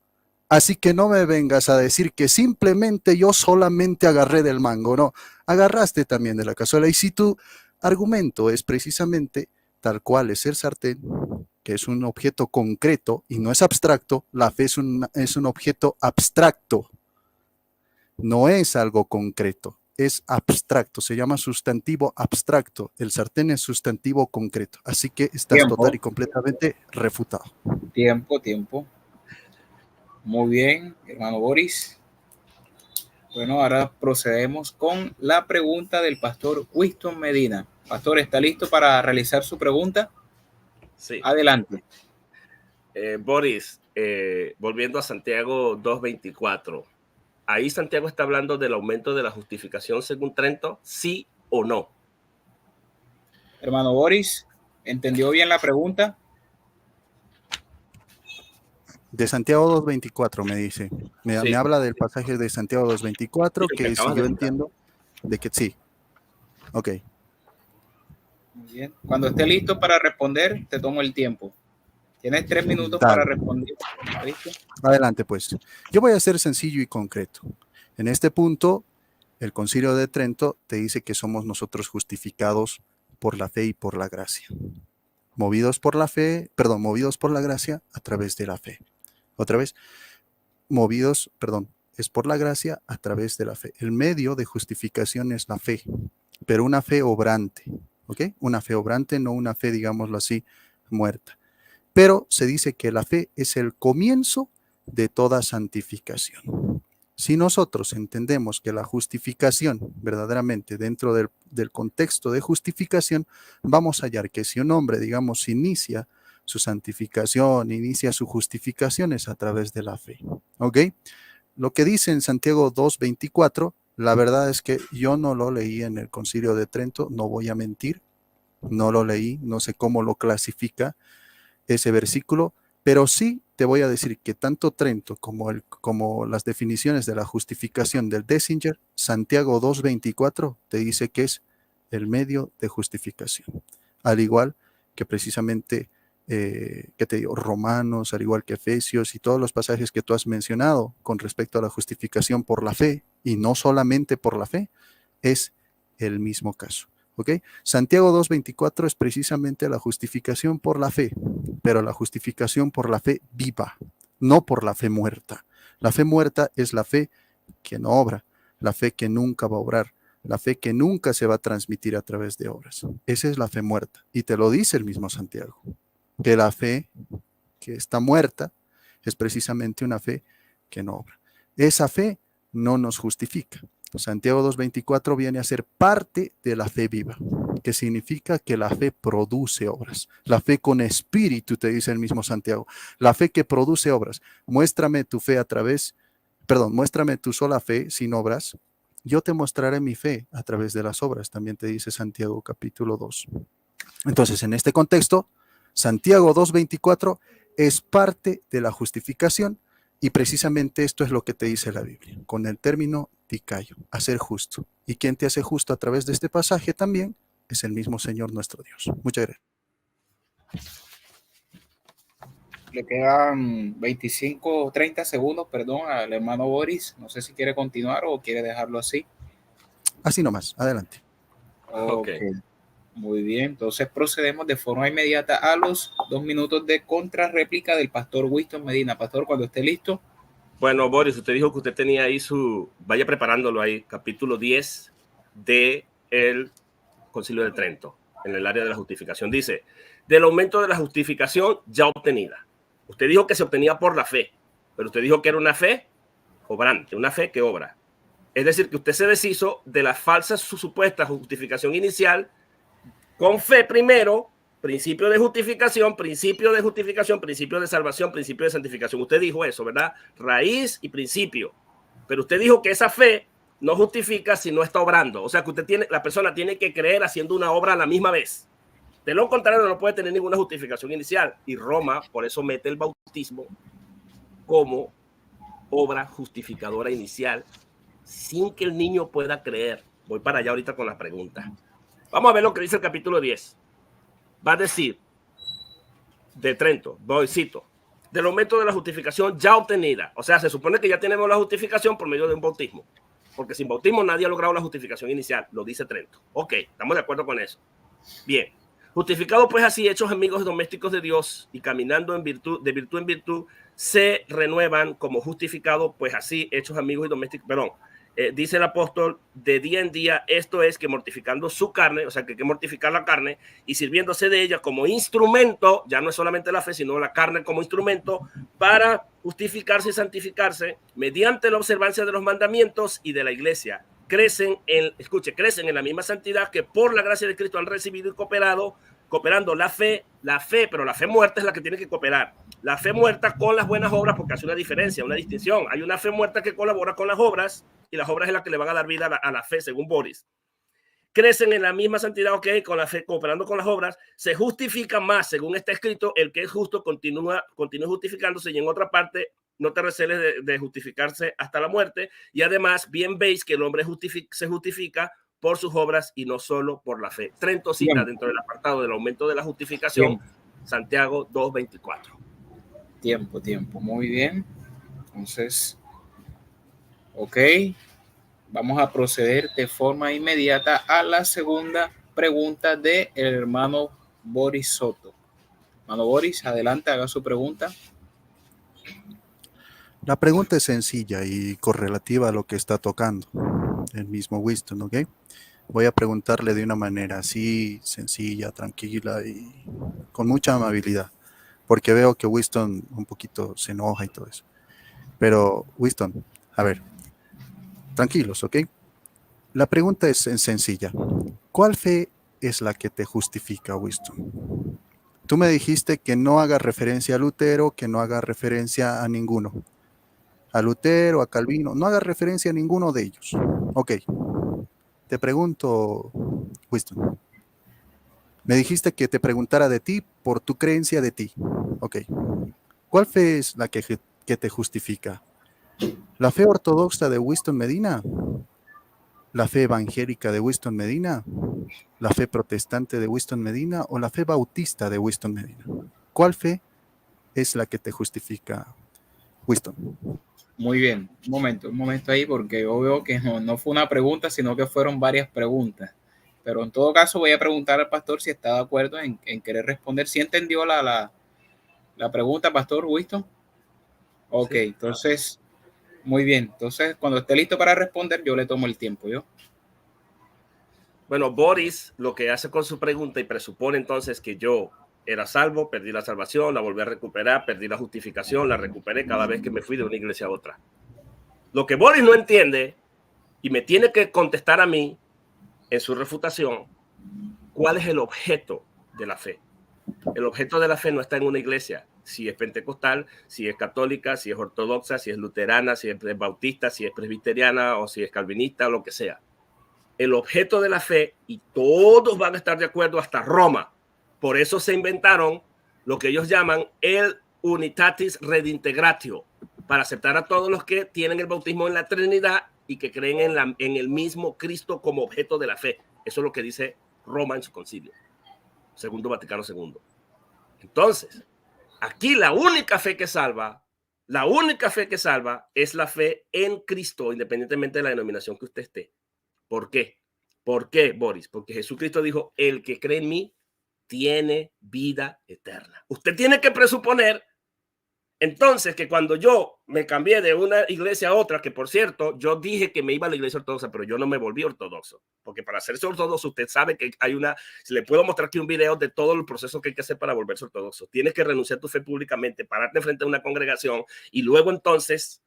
Así que no me vengas a decir que simplemente yo solamente agarré del mango. No, agarraste también de la cazuela. Y si tu argumento es precisamente tal cual es el sartén, que es un objeto concreto y no es abstracto, la fe es un objeto abstracto. No es algo concreto, es abstracto, se llama sustantivo abstracto. El sartén es sustantivo concreto, así que estás total y completamente refutado. Tiempo. Muy bien, hermano Boris. Bueno, ahora procedemos con la pregunta del pastor Winston Medina. Pastor, ¿está listo para realizar su pregunta? Sí. Adelante. Boris, volviendo a Santiago 2:24. Ahí Santiago está hablando del aumento de la justificación según Trento, ¿sí o no? Hermano Boris, ¿entendió bien la pregunta? De Santiago 2:24 me dice. Me habla del pasaje de Santiago 2:24, que si yo entiendo de que sí. Ok. Muy bien. Cuando esté listo para responder, te tomo el tiempo. Tienes 3 minutos para responder. ¿Listo? Adelante, pues. Yo voy a ser sencillo y concreto. En este punto, el Concilio de Trento te dice que somos nosotros justificados por la fe y por la gracia. Movidos por la gracia a través de la fe. Otra vez, es por la gracia a través de la fe. El medio de justificación es la fe, pero una fe obrante, ¿ok? Una fe obrante, no una fe, digámoslo así, muerta. Pero se dice que la fe es el comienzo de toda santificación. Si nosotros entendemos que la justificación, verdaderamente dentro del contexto de justificación, vamos a hallar que si un hombre, digamos, inicia su santificación, inicia su justificación es a través de la fe. ¿Ok? Lo que dice en Santiago 2:24, la verdad es que yo no lo leí en el Concilio de Trento, no voy a mentir, no lo leí, no sé cómo lo clasifica ese versículo, pero sí te voy a decir que tanto Trento como las definiciones de la justificación del Dessinger, Santiago 2:24 te dice que es el medio de justificación. Al igual que precisamente, ¿qué te digo? Romanos, al igual que Efesios y todos los pasajes que tú has mencionado con respecto a la justificación por la fe y no solamente por la fe, es el mismo caso. ¿Ok? Santiago 2:24 es precisamente la justificación por la fe, pero la justificación por la fe viva, no por la fe muerta. La fe muerta es la fe que no obra, la fe que nunca va a obrar, la fe que nunca se va a transmitir a través de obras. Esa es la fe muerta. Y te lo dice el mismo Santiago, que la fe que está muerta es precisamente una fe que no obra. Esa fe no nos justifica. Santiago 2:24 viene a ser parte de la fe viva, que significa que la fe produce obras. La fe con espíritu, te dice el mismo Santiago. La fe que produce obras. Muéstrame tu sola fe sin obras. Yo te mostraré mi fe a través de las obras, también te dice Santiago capítulo 2. Entonces, en este contexto, Santiago 2:24 es parte de la justificación. Y precisamente esto es lo que te dice la Biblia, con el término dicaio, hacer justo. ¿Y quién te hace justo a través de este pasaje también? Es el mismo Señor nuestro Dios. Muchas gracias. Le quedan 25 o 30 segundos, al hermano Boris. No sé si quiere continuar o quiere dejarlo así. Así nomás, adelante. Okay. Muy bien, entonces procedemos de forma inmediata a los 2 minutos de contrarréplica del pastor Winston Medina. Pastor, cuando esté listo. Bueno, Boris, usted dijo que usted tenía ahí vaya preparándolo ahí, capítulo 10 de el Concilio de Trento, en el área de la justificación. Dice, del aumento de la justificación ya obtenida. Usted dijo que se obtenía por la fe, pero usted dijo que era una fe obrante, una fe que obra. Es decir, que usted se deshizo de la falsa supuesta justificación inicial con fe primero, principio de justificación, principio de salvación, principio de santificación. Usted dijo eso, ¿verdad? Raíz y principio. Pero usted dijo que esa fe no justifica si no está obrando. O sea, que la persona tiene que creer haciendo una obra a la misma vez. De lo contrario, no puede tener ninguna justificación inicial. Y Roma, por eso mete el bautismo como obra justificadora inicial, sin que el niño pueda creer. Voy para allá ahorita con las preguntas. Vamos a ver lo que dice el capítulo 10. va a decir de Trento, cito, del aumento de la justificación ya obtenida. O sea, se supone que ya tenemos la justificación por medio de un bautismo, porque sin bautismo nadie ha logrado la justificación inicial, lo dice Trento. Ok, estamos de acuerdo con eso. Bien, justificado pues así, hechos amigos domésticos de Dios y caminando en virtud, de virtud en virtud, se renuevan como justificados pues así, hechos amigos y domésticos, perdón, dice el apóstol, de día en día, esto es que mortificando su carne, o sea, que hay que mortificar la carne y sirviéndose de ella como instrumento, ya no es solamente la fe, sino la carne como instrumento para justificarse y santificarse mediante la observancia de los mandamientos y de la iglesia. Crecen en la misma santidad que por la gracia de Cristo han recibido y cooperando la fe, pero la fe muerta es la que tiene que cooperar. La fe muerta con las buenas obras, porque hace una diferencia, una distinción. Hay una fe muerta que colabora con las obras y las obras es la que le van a dar vida a la fe, según Boris. Crecen en la misma santidad, ok, con la fe, cooperando con las obras, se justifica más, según está escrito, el que es justo continúa justificándose, y en otra parte, no te receles de justificarse hasta la muerte, y además, bien veis que el hombre se justifica por sus obras y no solo por la fe. Trento cita dentro del apartado del aumento de la justificación, Santiago 2:24. Tiempo, muy bien. Entonces, ok. Vamos a proceder de forma inmediata a la segunda pregunta del hermano Boris Soto. Hermano Boris, adelante, haga su pregunta. La pregunta es sencilla y correlativa a lo que está tocando el mismo Winston, ¿ok? Voy a preguntarle de una manera así, sencilla, tranquila y con mucha amabilidad, porque veo que Winston un poquito se enoja y todo eso. Pero, Winston, a ver, tranquilos, ¿ok? La pregunta es sencilla. ¿Cuál fe es la que te justifica, Winston? Tú me dijiste que no haga referencia a Lutero, que no haga referencia a ninguno. A Lutero, a Calvino, no haga referencia a ninguno de ellos. Ok. Te pregunto, Winston. Me dijiste que te preguntara de ti por tu creencia de ti. Ok. ¿Cuál fe es la que te justifica? ¿La fe ortodoxa de Winston Medina? ¿La fe evangélica de Winston Medina? ¿La fe protestante de Winston Medina? ¿O la fe bautista de Winston Medina? ¿Cuál fe es la que te justifica, Winston? Muy bien, un momento ahí, porque yo veo que no fue una pregunta, sino que fueron varias preguntas. Pero en todo caso voy a preguntar al pastor si está de acuerdo en querer responder. ¿Sí entendió la pregunta, pastor Winston? Ok, sí, entonces, muy bien. Entonces, cuando esté listo para responder, yo le tomo el tiempo, ¿yo? Bueno, Boris lo que hace con su pregunta y presupone entonces que yo era salvo, perdí la salvación, la volví a recuperar, perdí la justificación, la recuperé cada vez que me fui de una iglesia a otra. Lo que Boris no entiende y me tiene que contestar a mí en su refutación, ¿cuál es el objeto de la fe? El objeto de la fe no está en una iglesia, si es pentecostal, si es católica, si es ortodoxa, si es luterana, si es bautista, si es presbiteriana o si es calvinista o lo que sea. El objeto de la fe, y todos van a estar de acuerdo hasta Roma. Por eso se inventaron lo que ellos llaman el Unitatis Redintegratio, para aceptar a todos los que tienen el bautismo en la Trinidad y que creen en el mismo Cristo como objeto de la fe. Eso es lo que dice Roma en su concilio, Segundo Vaticano II. Entonces, aquí la única fe que salva es la fe en Cristo, independientemente de la denominación que usted esté. ¿Por qué? ¿Por qué, Boris? Porque Jesucristo dijo, el que cree en mí tiene vida eterna. Usted tiene que presuponer entonces que cuando yo me cambié de una iglesia a otra, que por cierto, yo dije que me iba a la iglesia ortodoxa, pero yo no me volví ortodoxo, porque para hacerse ortodoxo usted sabe que hay le puedo mostrar aquí un video de todo el proceso que hay que hacer para volverse ortodoxo. Tienes que renunciar a tu fe públicamente, pararte frente a una congregación y luego entonces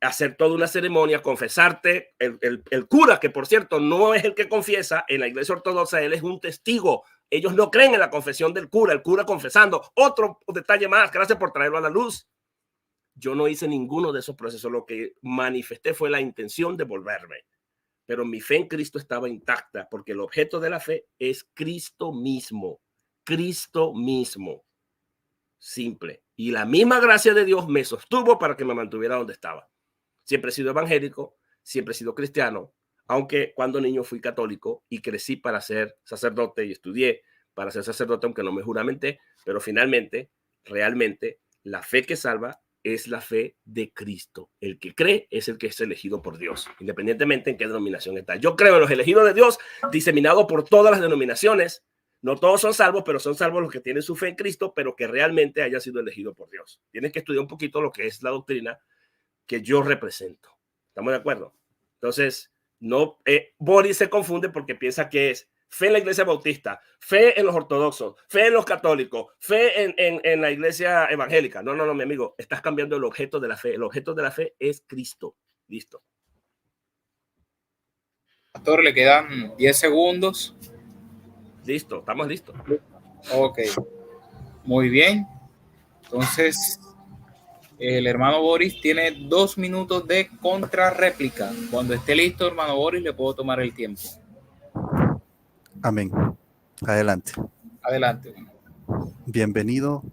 hacer toda una ceremonia, confesarte. El cura, que por cierto no es el que confiesa en la iglesia ortodoxa, él es un testigo. Ellos no creen en la confesión del cura, el cura confesando. Otro detalle más, gracias por traerlo a la luz. Yo no hice ninguno de esos procesos, lo que manifesté fue la intención de volverme. Pero mi fe en Cristo estaba intacta, porque el objeto de la fe es Cristo mismo. Cristo mismo. Simple. Y la misma gracia de Dios me sostuvo para que me mantuviera donde estaba. Siempre he sido evangélico, siempre he sido cristiano, aunque cuando niño fui católico y crecí para ser sacerdote y estudié para ser sacerdote, aunque no me juramenté, pero finalmente, realmente, la fe que salva es la fe de Cristo. El que cree es el que es elegido por Dios, independientemente en qué denominación está. Yo creo en los elegidos de Dios, diseminados por todas las denominaciones. No todos son salvos, pero son salvos los que tienen su fe en Cristo, pero que realmente haya sido elegido por Dios. Tienes que estudiar un poquito lo que es la doctrina que yo represento. ¿Estamos de acuerdo? Entonces, no, Boris se confunde porque piensa que es fe en la iglesia bautista, fe en los ortodoxos, fe en los católicos, fe en la iglesia evangélica. No, mi amigo, estás cambiando el objeto de la fe. El objeto de la fe es Cristo. Listo. Pastor, le quedan 10 segundos. Listo, estamos listos. Ok, muy bien. Entonces, el hermano Boris tiene 2 minutos de contrarréplica. Cuando esté listo, hermano Boris, le puedo tomar el tiempo. Amén. Adelante. Adelante. Bienvenido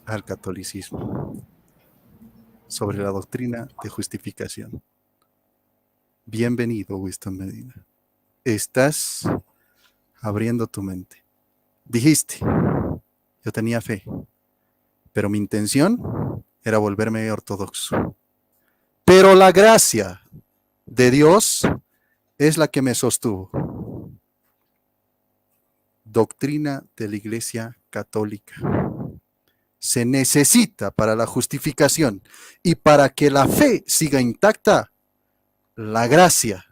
al catolicismo sobre la doctrina de justificación. Bienvenido, Winston Medina. Estás abriendo tu mente. Dijiste, yo tenía fe, pero mi intención era volverme ortodoxo. Pero la gracia de Dios es la que me sostuvo. Doctrina de la Iglesia Católica. Se necesita para la justificación y para que la fe siga intacta, la gracia.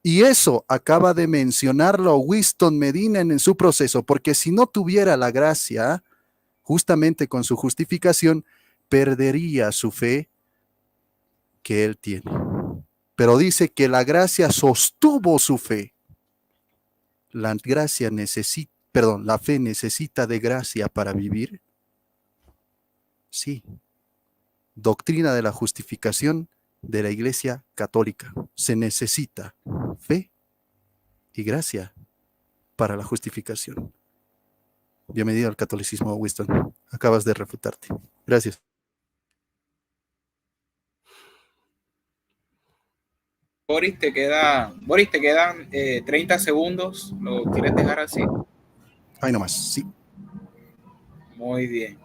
Y eso acaba de mencionarlo Winston Medina en su proceso, porque si no tuviera la gracia, justamente con su justificación, perdería su fe que él tiene. Pero dice que la gracia sostuvo su fe. La fe necesita de gracia para vivir. Sí. Doctrina de la justificación de la Iglesia Católica. Se necesita fe y gracia para la justificación. Bienvenido al catolicismo, Winston. Acabas de refutarte. Gracias. Boris, te quedan 30 segundos. ¿Lo quieres dejar así? Ahí nomás, sí. Muy bien.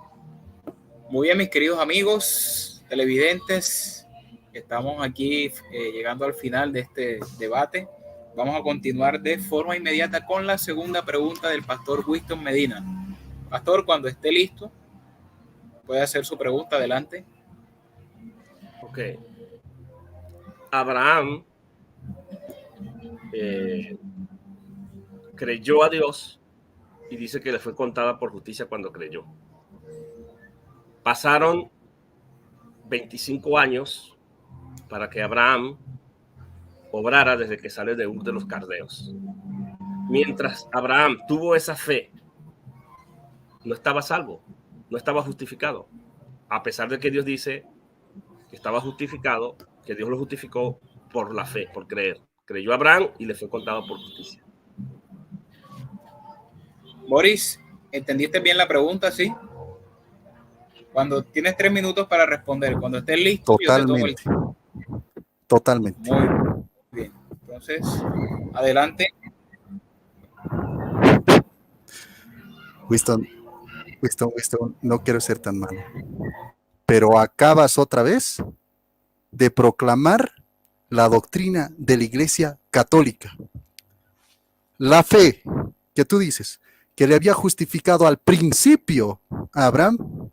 Muy bien, mis queridos amigos televidentes. Estamos aquí llegando al final de este debate. Vamos a continuar de forma inmediata con la segunda pregunta del pastor Winston Medina. Pastor, cuando esté listo, puede hacer su pregunta. Adelante. Ok. Abraham creyó a Dios y dice que le fue contada por justicia cuando creyó. Pasaron 25 años para que Abraham obrara desde que sale de Ur de los Caldeos. Mientras Abraham tuvo esa fe, no estaba salvo, no estaba justificado, a pesar de que Dios dice que estaba justificado, que Dios lo justificó por la fe, por creer. Creyó Abraham y le fue contado por justicia. Boris, ¿entendiste bien la pregunta? Sí. Cuando tienes 3 minutos para responder, cuando estés listo, totalmente. Yo te tomo Totalmente. Muy bien. Entonces, adelante. Winston, no quiero ser tan malo, pero acabas otra vez de proclamar la doctrina de la Iglesia Católica. La fe que tú dices que le había justificado al principio a Abraham,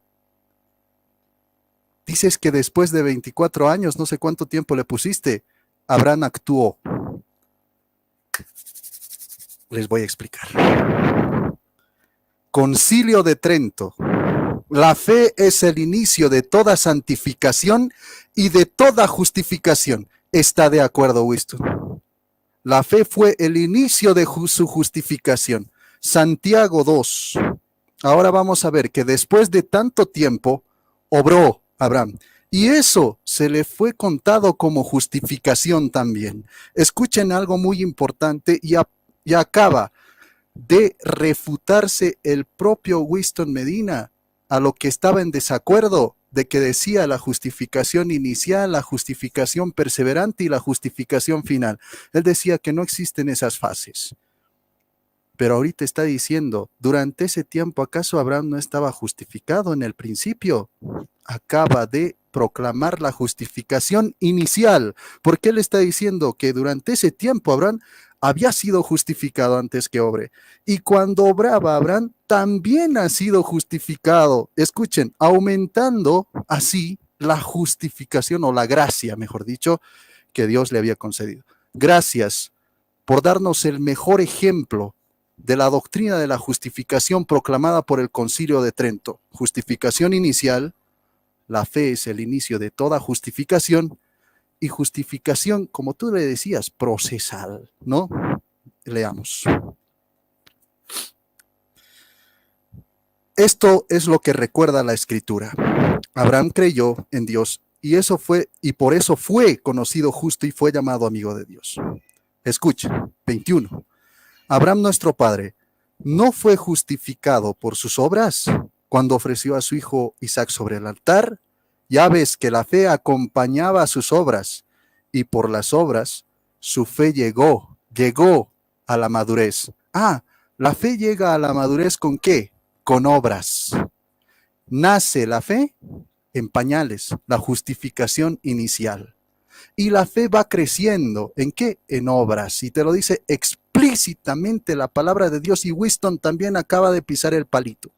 dices que después de 24 años, no sé cuánto tiempo le pusiste, Abraham actuó. Les voy a explicar. Concilio de Trento. La fe es el inicio de toda santificación y de toda justificación. ¿Está de acuerdo, Winston? La fe fue el inicio de su justificación. Santiago 2. Ahora vamos a ver que después de tanto tiempo obró Abraham. Y eso se le fue contado como justificación también. Escuchen algo muy importante y acaba de refutarse el propio Winston Medina a lo que estaba en desacuerdo de que decía la justificación inicial, la justificación perseverante y la justificación final. Él decía que no existen esas fases. Pero ahorita está diciendo, durante ese tiempo, ¿acaso Abraham no estaba justificado en el principio? Acaba de proclamar la justificación inicial, porque él está diciendo que durante ese tiempo Abraham había sido justificado antes que obre. Y cuando obraba Abraham, también ha sido justificado. Escuchen, aumentando así la justificación o la gracia, mejor dicho, que Dios le había concedido. Gracias por darnos el mejor ejemplo de la doctrina de la justificación proclamada por el Concilio de Trento. Justificación inicial, la fe es el inicio de toda justificación, y justificación, como tú le decías, procesal, ¿no? Leamos. Esto es lo que recuerda la Escritura. Abraham creyó en Dios y por eso fue conocido justo y fue llamado amigo de Dios. Escucha, 21. Abraham, nuestro padre, ¿no fue justificado por sus obras cuando ofreció a su hijo Isaac sobre el altar? Ya ves que la fe acompañaba a sus obras, y por las obras su fe llegó a la madurez. La fe llega a la madurez ¿con qué? Con obras. Nace la fe en pañales, la justificación inicial. Y la fe va creciendo, ¿en qué? En obras. Y te lo dice explícitamente la palabra de Dios, y Winston también acaba de pisar el palito.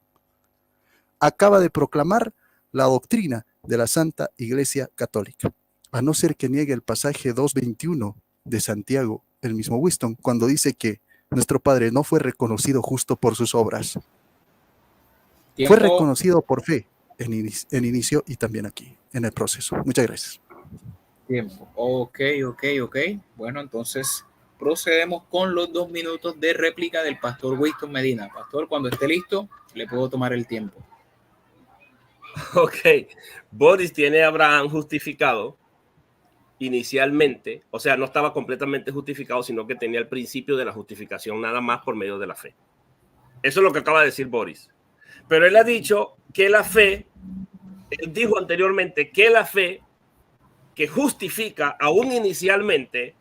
Acaba de proclamar la doctrina de la Santa Iglesia Católica. A no ser que niegue el pasaje 2:21 de Santiago, el mismo Winston, cuando dice que nuestro Padre no fue reconocido justo por sus obras. Fue reconocido por fe en inicio y también aquí, en el proceso. Muchas gracias. Tiempo. Ok. Bueno, entonces procedemos con los 2 minutos de réplica del pastor Winston Medina. Pastor, cuando esté listo, le puedo tomar el tiempo. Ok. Boris tiene a Abraham justificado inicialmente, o sea, no estaba completamente justificado, sino que tenía el principio de la justificación nada más por medio de la fe. Eso es lo que acaba de decir Boris. Pero él ha dicho que la fe, él dijo anteriormente que la fe que justifica aún inicialmente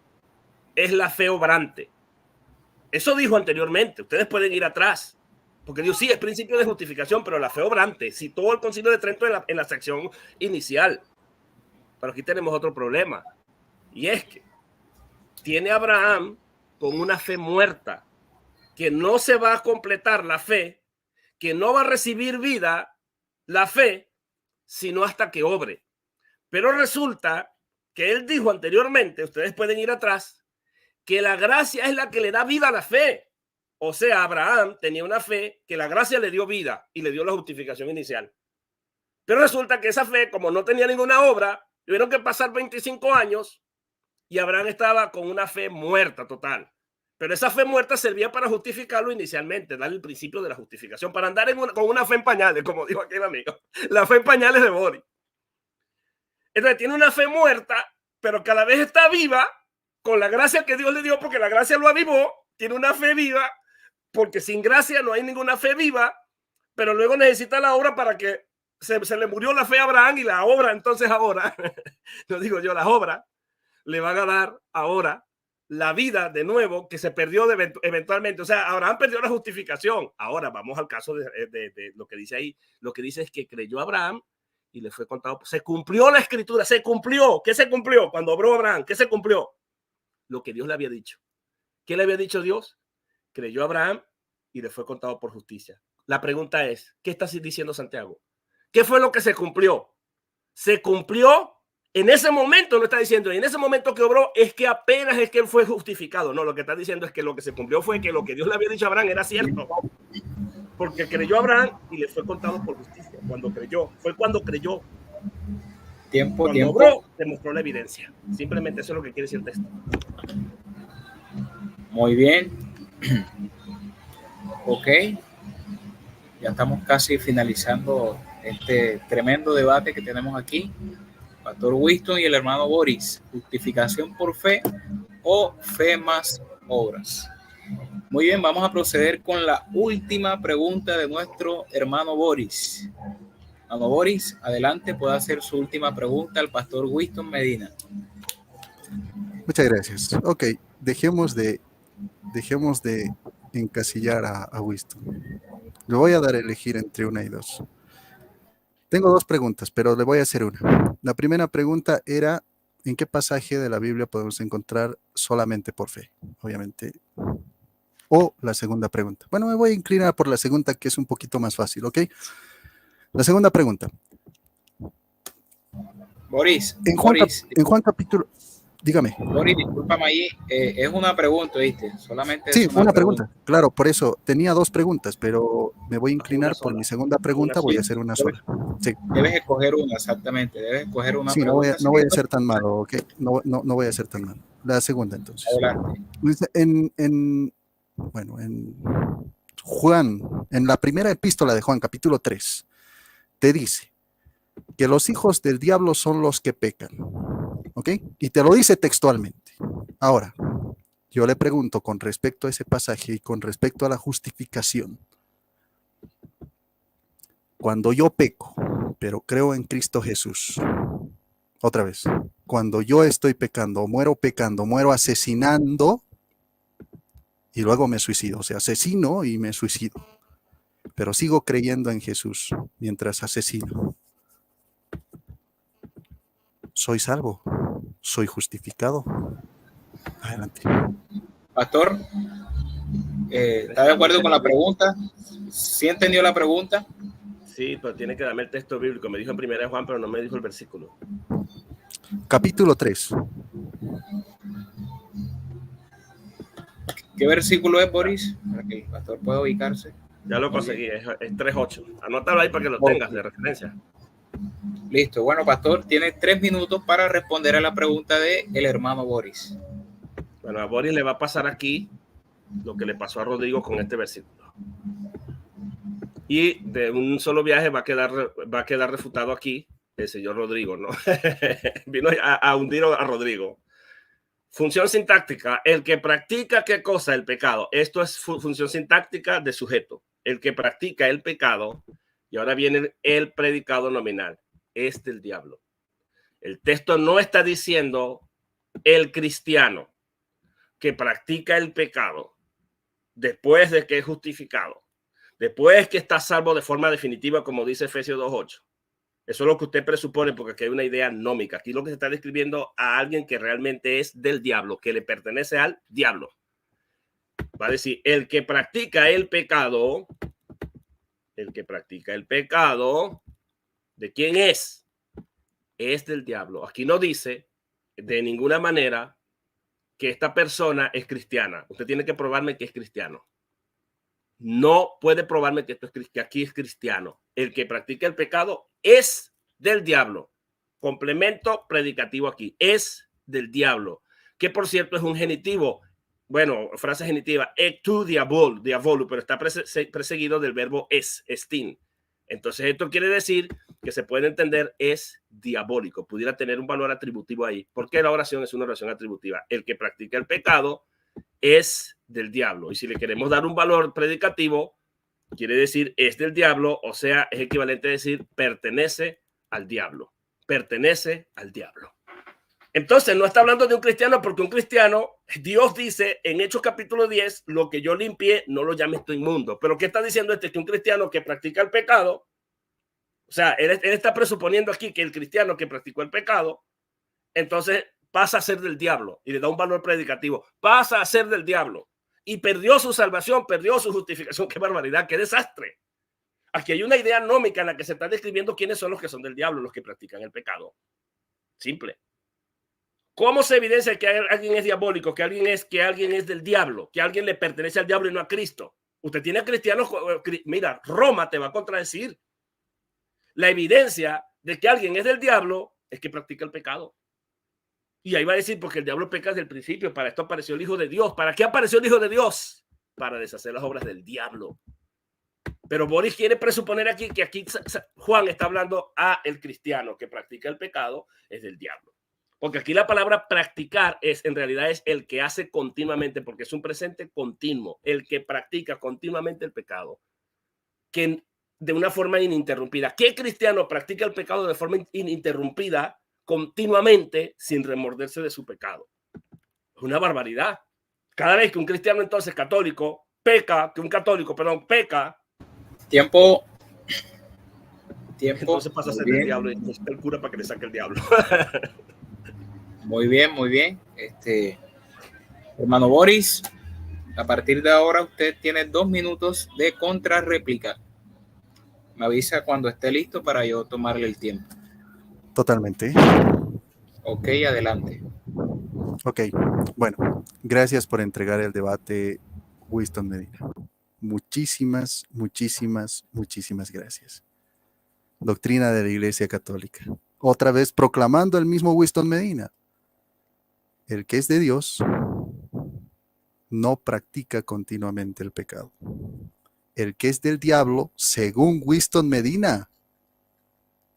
es la fe obrante. Eso dijo anteriormente. Ustedes pueden ir atrás, porque Dios sí es principio de justificación, pero la fe obrante citó el Concilio de Trento en la sección inicial. Pero aquí tenemos otro problema, y es que tiene a Abraham con una fe muerta, que no se va a completar la fe, que no va a recibir vida la fe, sino hasta que obre. Pero resulta que él dijo anteriormente, ustedes pueden ir atrás, que la gracia es la que le da vida a la fe. O sea, Abraham tenía una fe que la gracia le dio vida y le dio la justificación inicial. Pero resulta que esa fe, como no tenía ninguna obra, tuvieron que pasar 25 años y Abraham estaba con una fe muerta total. Pero esa fe muerta servía para justificarlo inicialmente, darle el principio de la justificación, para andar con una fe en pañales, como dijo aquel amigo. La fe en pañales de Boris. Entonces tiene una fe muerta, pero cada vez está viva con la gracia que Dios le dio, porque la gracia lo avivó. Tiene una fe viva, porque sin gracia no hay ninguna fe viva, pero luego necesita la obra para que se le murió la fe a Abraham, y la obra entonces ahora, no digo yo, las obras le van a dar ahora la vida de nuevo que se perdió eventualmente. O sea, Abraham perdió la justificación. Ahora vamos al caso de lo que dice ahí. Lo que dice es que creyó Abraham y le fue contado. Se cumplió la escritura, se cumplió. ¿Qué se cumplió? Cuando obró Abraham, ¿qué se cumplió? Lo que Dios le había dicho. ¿Qué le había dicho Dios? Creyó Abraham y le fue contado por justicia. La pregunta es, ¿qué está diciendo Santiago? ¿Qué fue lo que se cumplió? Se cumplió en ese momento, lo está diciendo, y en ese momento que obró es que apenas es que él fue justificado. No, lo que está diciendo es que lo que se cumplió fue que lo que Dios le había dicho a Abraham era cierto. Porque creyó Abraham y le fue contado por justicia. Cuando creyó, fue cuando creyó. Cuando obró, demostró la evidencia. Simplemente eso es lo que quiere decir el texto. Muy bien. Ok. Ya estamos casi finalizando este tremendo debate que tenemos aquí. Pastor Winston y el hermano Boris, justificación por fe o fe más obras. Muy bien, vamos a proceder con la última pregunta de nuestro hermano Boris. Hermano Boris, adelante, puede hacer su última pregunta al pastor Winston Medina. Muchas gracias. Ok, dejemos de encasillar a Winston. Le voy a dar a elegir entre una y dos. Tengo dos preguntas, pero le voy a hacer una. La primera pregunta era, ¿en qué pasaje de la Biblia podemos encontrar solamente por fe? Obviamente. O la segunda pregunta. Bueno, me voy a inclinar por la segunda, que es un poquito más fácil, ¿ok? La segunda pregunta. Boris, En Juan capítulo... Dígame. Boris, discúlpame ahí, es una pregunta, ¿viste? Solamente Sí, es una pregunta. Claro, por eso tenía dos preguntas, pero me voy a inclinar por mi segunda pregunta, voy a hacer una sola. Sí. Debes escoger una, exactamente. Debes escoger una Sí, pregunta. no voy a ser tan malo, ¿ok? No voy a ser tan malo. La segunda, entonces. Adelante. En Juan, en la primera epístola de Juan, capítulo 3, te dice que los hijos del diablo son los que pecan, ¿ok? Y te lo dice textualmente. Ahora, yo le pregunto con respecto a ese pasaje y con respecto a la justificación. Cuando yo peco, pero creo en Cristo Jesús, otra vez, cuando yo estoy pecando, muero asesinando y luego me suicido, o sea, asesino y me suicido, pero sigo creyendo en Jesús mientras asesino. Soy salvo, soy justificado. Adelante. Pastor, ¿está de acuerdo con la pregunta? ¿Sí entendió la pregunta? Sí, pero tiene que darme el texto bíblico. Me dijo en 1 Juan, pero no me dijo el versículo. Capítulo 3. ¿Qué versículo es, Boris? Para que el pastor pueda ubicarse. Ya lo conseguí, es 3:8. Anótalo ahí para que lo tengas de referencia. Listo. Bueno, pastor, tiene 3 minutos para responder a la pregunta de el hermano Boris. Bueno, a Boris le va a pasar aquí lo que le pasó a Rodrigo con este versículo. Y de un solo viaje va a quedar refutado aquí el señor Rodrigo, ¿no? Vino a hundir a Rodrigo. Función sintáctica, el que practica, ¿qué cosa? El pecado. Esto es función sintáctica de sujeto. El que practica el pecado, y ahora viene el predicado nominal, es del diablo. El texto no está diciendo el cristiano que practica el pecado después de que es justificado, después que está salvo de forma definitiva, como dice Efesios 2:8. Eso es lo que usted presupone, porque aquí hay una idea nómica. Aquí lo que se está describiendo a alguien que realmente es del diablo, que le pertenece al diablo. Va a decir, el que practica el pecado, ¿de quién es? Es del diablo. Aquí no dice de ninguna manera que esta persona es cristiana. Usted tiene que probarme que es cristiano. No puede probarme que aquí es cristiano. El que practica el pecado es del diablo. Complemento predicativo aquí. Es del diablo. Que por cierto es un genitivo. Bueno, frase genitiva. Tu diabolo, pero está precedido del verbo estin. Entonces esto quiere decir que se puede entender es diabólico. Pudiera tener un valor atributivo ahí. Porque la oración es una oración atributiva. El que practica el pecado es del diablo. Y si le queremos dar un valor predicativo, quiere decir es del diablo, o sea, es equivalente a decir pertenece al diablo. Pertenece al diablo. Entonces, no está hablando de un cristiano, porque un cristiano, Dios dice en Hechos capítulo 10, lo que yo limpié, no lo llames tú inmundo. Pero ¿qué está diciendo este? Que un cristiano que practica el pecado, o sea, él está presuponiendo aquí que el cristiano que practicó el pecado, entonces pasa a ser del diablo y le da un valor predicativo. Pasa a ser del diablo y perdió su salvación, perdió su justificación. ¡Qué barbaridad! ¡Qué desastre! Aquí hay una idea nómica en la que se está describiendo quiénes son los que son del diablo, los que practican el pecado. Simple. ¿Cómo se evidencia que alguien es diabólico, que alguien es del diablo, que alguien le pertenece al diablo y no a Cristo? Usted tiene cristianos, mira, Roma te va a contradecir. La evidencia de que alguien es del diablo es que practica el pecado. Y ahí va a decir, porque el diablo peca desde el principio, para esto apareció el Hijo de Dios. ¿Para qué apareció el Hijo de Dios? Para deshacer las obras del diablo. Pero Boris quiere presuponer aquí que aquí Juan está hablando a el cristiano que practica el pecado es del diablo. Porque aquí la palabra practicar en realidad es el que hace continuamente, porque es un presente continuo, el que practica continuamente el pecado, que de una forma ininterrumpida. ¿Qué cristiano practica el pecado de forma ininterrumpida, continuamente, sin remorderse de su pecado? Es una barbaridad. Cada vez que un cristiano entonces católico peca, que un católico, perdón, peca, Tiempo. entonces pasa a ser Muy del bien. diablo y entonces el cura para que le saque el diablo. Muy bien, muy bien. Hermano Boris, a partir de ahora usted tiene 2 minutos de contrarréplica. Me avisa cuando esté listo para yo tomarle el tiempo. Totalmente. Ok, adelante. Ok, bueno, gracias por entregar el debate, Winston Medina. Muchísimas, muchísimas, muchísimas gracias. Doctrina de la Iglesia Católica. Otra vez proclamando el mismo Winston Medina. El que es de Dios no practica continuamente el pecado. El que es del diablo, según Winston Medina,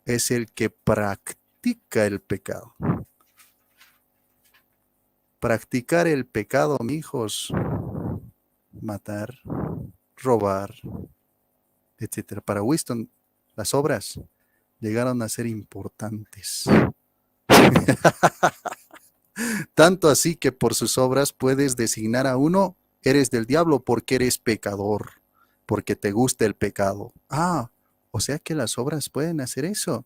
es el que practica el pecado. Practicar el pecado, mijos, matar, robar, etcétera. Para Winston, las obras llegaron a ser importantes. Tanto así que por sus obras puedes designar a uno, eres del diablo porque eres pecador, porque te gusta el pecado. Ah, o sea que las obras pueden hacer eso.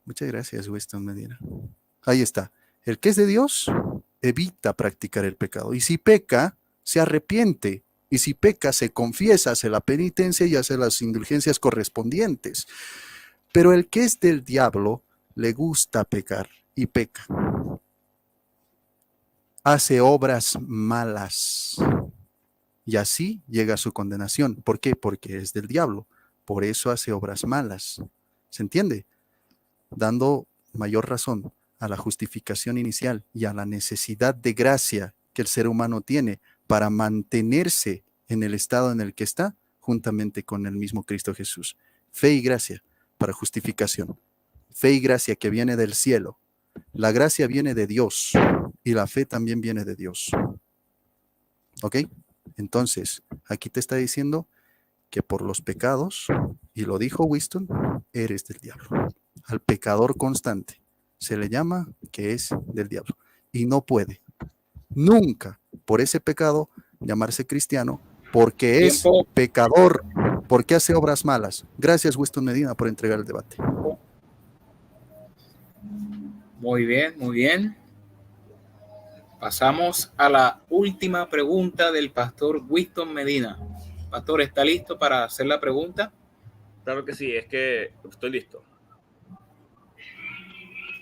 Muchas gracias, Winston Medina. Ahí está. El que es de Dios evita practicar el pecado. Y si peca, se arrepiente. Y si peca, se confiesa, hace la penitencia y hace las indulgencias correspondientes. Pero el que es del diablo le gusta pecar y peca. Hace obras malas. Y así llega a su condenación. ¿Por qué? Porque es del diablo. Por eso hace obras malas. ¿Se entiende? Dando mayor razón a la justificación inicial y a la necesidad de gracia que el ser humano tiene para mantenerse en el estado en el que está, juntamente con el mismo Cristo Jesús. Fe y gracia para justificación. Fe y gracia que viene del cielo. La gracia viene de Dios y la fe también viene de Dios. ¿Ok? Entonces, aquí te está diciendo que por los pecados, y lo dijo Winston, eres del diablo. Al pecador constante se le llama que es del diablo. Y no puede nunca por ese pecado llamarse cristiano porque Tiempo. es pecador, porque hace obras malas. Gracias, Winston Medina, por entregar el debate. Muy bien, muy bien. Pasamos a la última pregunta del pastor Winston Medina. Pastor, ¿está listo para hacer la pregunta? Claro que sí, es que estoy listo.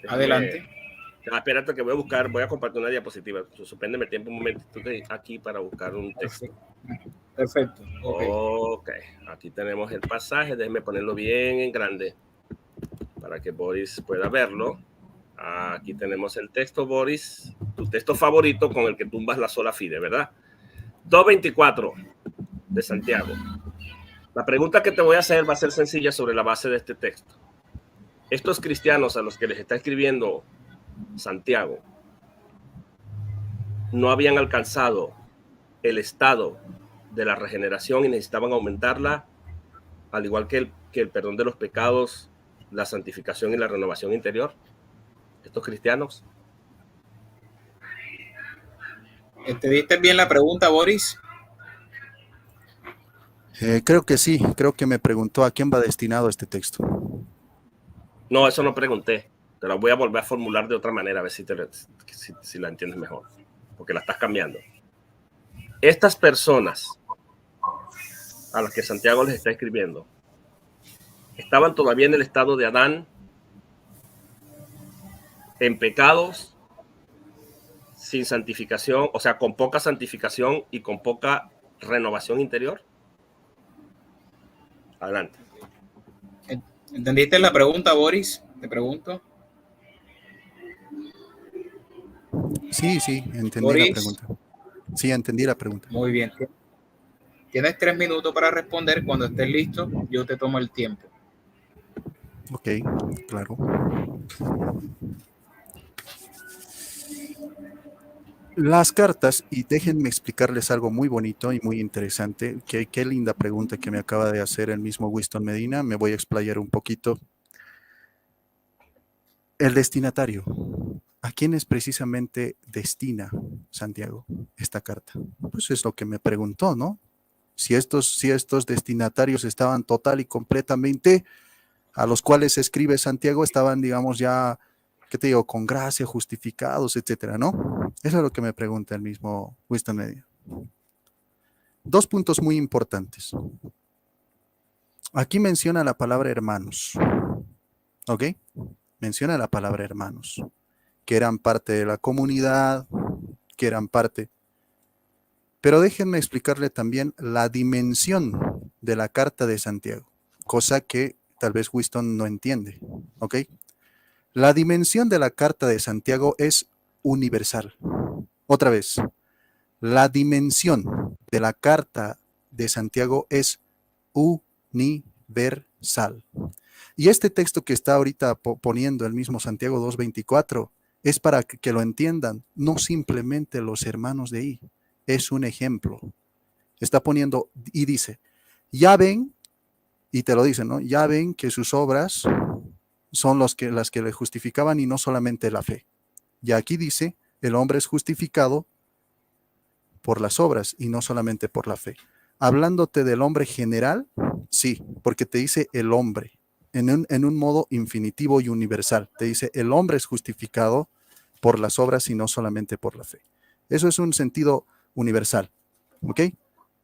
Adelante. Espérate que voy a compartir una diapositiva. Suspéndeme el tiempo un momento aquí para buscar un texto. Perfecto. Ok, aquí tenemos el pasaje. Déjenme ponerlo bien en grande para que Boris pueda verlo. Aquí tenemos el texto, Boris, tu texto favorito con el que tumbas la sola fide, ¿verdad? 2:24 de Santiago. La pregunta que te voy a hacer va a ser sencilla sobre la base de este texto. Estos cristianos a los que les está escribiendo Santiago no habían alcanzado el estado de la regeneración y necesitaban aumentarla, al igual que el perdón de los pecados, la santificación y la renovación interior. Estos cristianos. ¿Entendiste bien la pregunta, Boris? Creo que sí, creo que me preguntó a quién va destinado este texto. No, eso no pregunté. Te la voy a volver a formular de otra manera, a ver si la entiendes mejor, porque la estás cambiando. Estas personas a las que Santiago les está escribiendo estaban todavía en el estado de Adán, en pecados, sin santificación, o sea, con poca santificación y con poca renovación interior. Adelante. ¿Entendiste la pregunta, Boris? Te pregunto. Sí, entendí Boris. la pregunta. Sí, entendí la pregunta. Muy bien. Tienes 3 minutos para responder. Cuando estés listo, yo te tomo el tiempo. Ok, claro. Las cartas, y déjenme explicarles algo muy bonito y muy interesante. Qué linda pregunta que me acaba de hacer el mismo Winston Medina. Me voy a explayar un poquito. El destinatario. ¿A quiénes precisamente destina Santiago esta carta? Pues es lo que me preguntó, ¿no? Si estos destinatarios estaban total y completamente, a los cuales escribe Santiago, estaban, digamos, ya, ¿qué te digo?, con gracia, justificados, etcétera, ¿no? Eso es lo que me pregunta el mismo Winston Medina. Dos puntos muy importantes. Aquí menciona la palabra hermanos, ¿ok? Menciona la palabra hermanos, que eran parte de la comunidad, que eran parte. Pero déjenme explicarle también la dimensión de la carta de Santiago, cosa que tal vez Winston no entiende, ¿ok? La dimensión de la carta de Santiago es universal. Otra vez, la dimensión de la carta de Santiago es universal. Y este texto que está ahorita poniendo el mismo Santiago 2:24 es para que lo entiendan, no simplemente los hermanos de ahí. Es un ejemplo. Está poniendo y dice, ya ven, y te lo dicen, ¿no? Ya ven que sus obras son las que le justificaban y no solamente la fe. Y aquí dice, el hombre es justificado por las obras y no solamente por la fe. Hablándote del hombre general, sí, porque te dice el hombre, en un modo infinitivo y universal. Te dice, el hombre es justificado por las obras y no solamente por la fe. Eso es un sentido universal, ¿ok?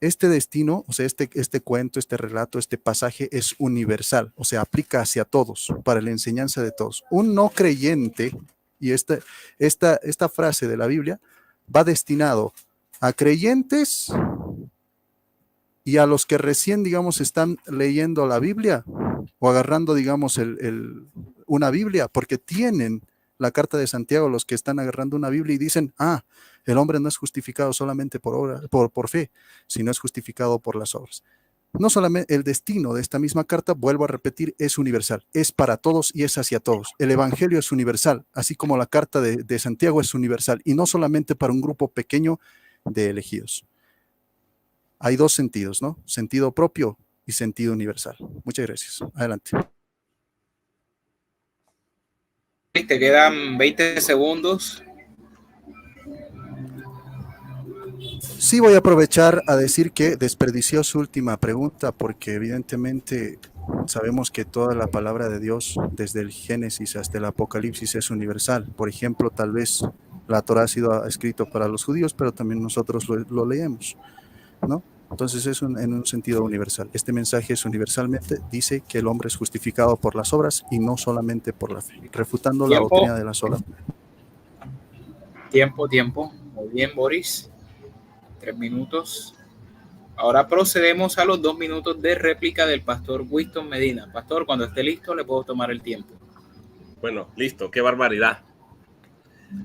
Este destino, o sea, este cuento, este relato, este pasaje es universal, o sea, aplica hacia todos, para la enseñanza de todos. Un no creyente, y esta frase de la Biblia va destinado a creyentes y a los que recién, digamos, están leyendo la Biblia o agarrando, digamos, una Biblia, porque tienen la carta de Santiago, los que están agarrando una Biblia y dicen, el hombre no es justificado solamente por fe, sino es justificado por las obras. No solamente el destino de esta misma carta, vuelvo a repetir, es universal, es para todos y es hacia todos. El evangelio es universal, así como la carta de Santiago es universal, y no solamente para un grupo pequeño de elegidos. Hay dos sentidos, ¿no? Sentido propio y sentido universal. Muchas gracias. Adelante. Te quedan 20 segundos. Sí, voy a aprovechar a decir que desperdició su última pregunta porque evidentemente sabemos que toda la palabra de Dios, desde el Génesis hasta el Apocalipsis, es universal. Por ejemplo, tal vez la Torá ha sido escrito para los judíos, pero también nosotros lo leemos, ¿no? Entonces es en un sentido universal. Este mensaje es universalmente, dice que el hombre es justificado por las obras y no solamente por la fe, refutando la doctrina de la sola. Tiempo. Muy bien, Boris. 3 minutos. Ahora procedemos a los 2 minutos de réplica del pastor Winston Medina. Pastor, cuando esté listo, le puedo tomar el tiempo. Bueno, listo. Qué barbaridad.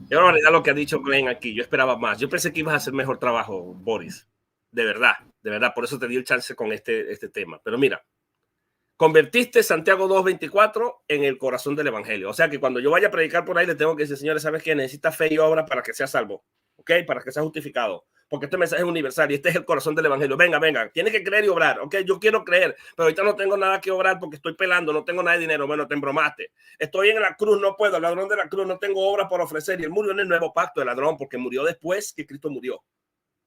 Qué barbaridad lo que ha dicho Glenn aquí. Yo esperaba más. Yo pensé que ibas a hacer mejor trabajo, Boris. De verdad. Por eso te di el chance con este tema. Pero mira, convertiste Santiago 2:24 en el corazón del evangelio. O sea que cuando yo vaya a predicar por ahí, le tengo que decir, señores, ¿sabes qué? Necesita fe y obra para que sea salvo. ¿Ok? Para que sea justificado. Porque este mensaje es universal y este es el corazón del evangelio. Venga. Tiene que creer y obrar. ¿Ok? Yo quiero creer, pero ahorita no tengo nada que obrar porque estoy pelando, no tengo nada de dinero. Bueno, te embromaste. Estoy en la cruz, no puedo. El ladrón de la cruz, no tengo obras por ofrecer. Y él murió en el nuevo pacto, el ladrón, porque murió después que Cristo murió.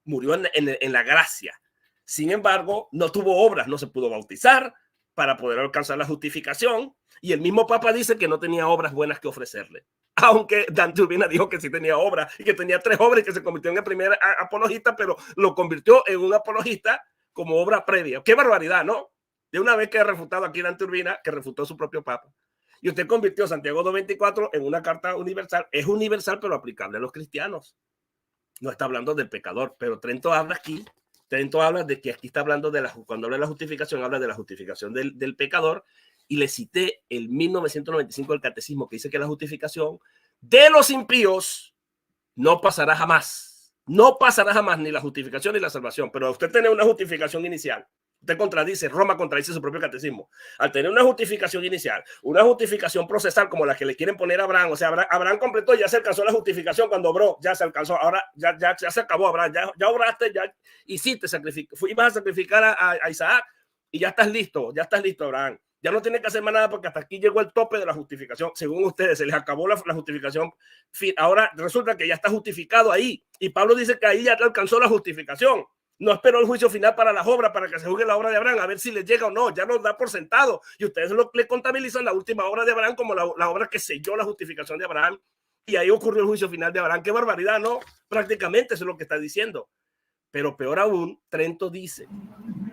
Murió en la gracia. Sin embargo, no tuvo obras, no se pudo bautizar para poder alcanzar la justificación. Y el mismo Papa dice que no tenía obras buenas que ofrecerle. Aunque Dante Urbina dijo que sí tenía obras y que tenía 3 obras y que se convirtió en el primer apologista, pero lo convirtió en un apologista como obra previa. ¡Qué barbaridad!, ¿no? De una vez que ha refutado aquí Dante Urbina, que refutó su propio Papa. Y usted convirtió Santiago 2:24 en una carta universal. Es universal, pero aplicable a los cristianos. No está hablando del pecador, pero Trento habla aquí. Trento habla de que aquí está hablando cuando habla de la justificación, habla de la justificación del pecador. Y le cité el 1995 del Catecismo, que dice que la justificación de los impíos no pasará jamás. No pasará jamás ni la justificación ni la salvación. Pero usted tiene una justificación inicial. Usted contradice, Roma contradice su propio catecismo. Al tener una justificación inicial, una justificación procesal como la que le quieren poner a Abraham, o sea, Abraham completó, ya se alcanzó la justificación cuando obró, ya se alcanzó, ahora ya se acabó Abraham, ya obraste, ya hiciste sacrificio, ibas a sacrificar a Isaac y ya estás listo, Abraham. Ya no tienen que hacer más nada porque hasta aquí llegó el tope de la justificación. Según ustedes, se les acabó la justificación. Ahora resulta que ya está justificado ahí. Y Pablo dice que ahí ya alcanzó la justificación. No esperó el juicio final para las obras, para que se juzgue la obra de Abraham, a ver si les llega o no. Ya nos da por sentado. Y ustedes le contabilizan la última obra de Abraham como la obra que selló la justificación de Abraham. Y ahí ocurrió el juicio final de Abraham. ¡Qué barbaridad!, ¿no? Prácticamente eso es lo que está diciendo. Pero peor aún, Trento dice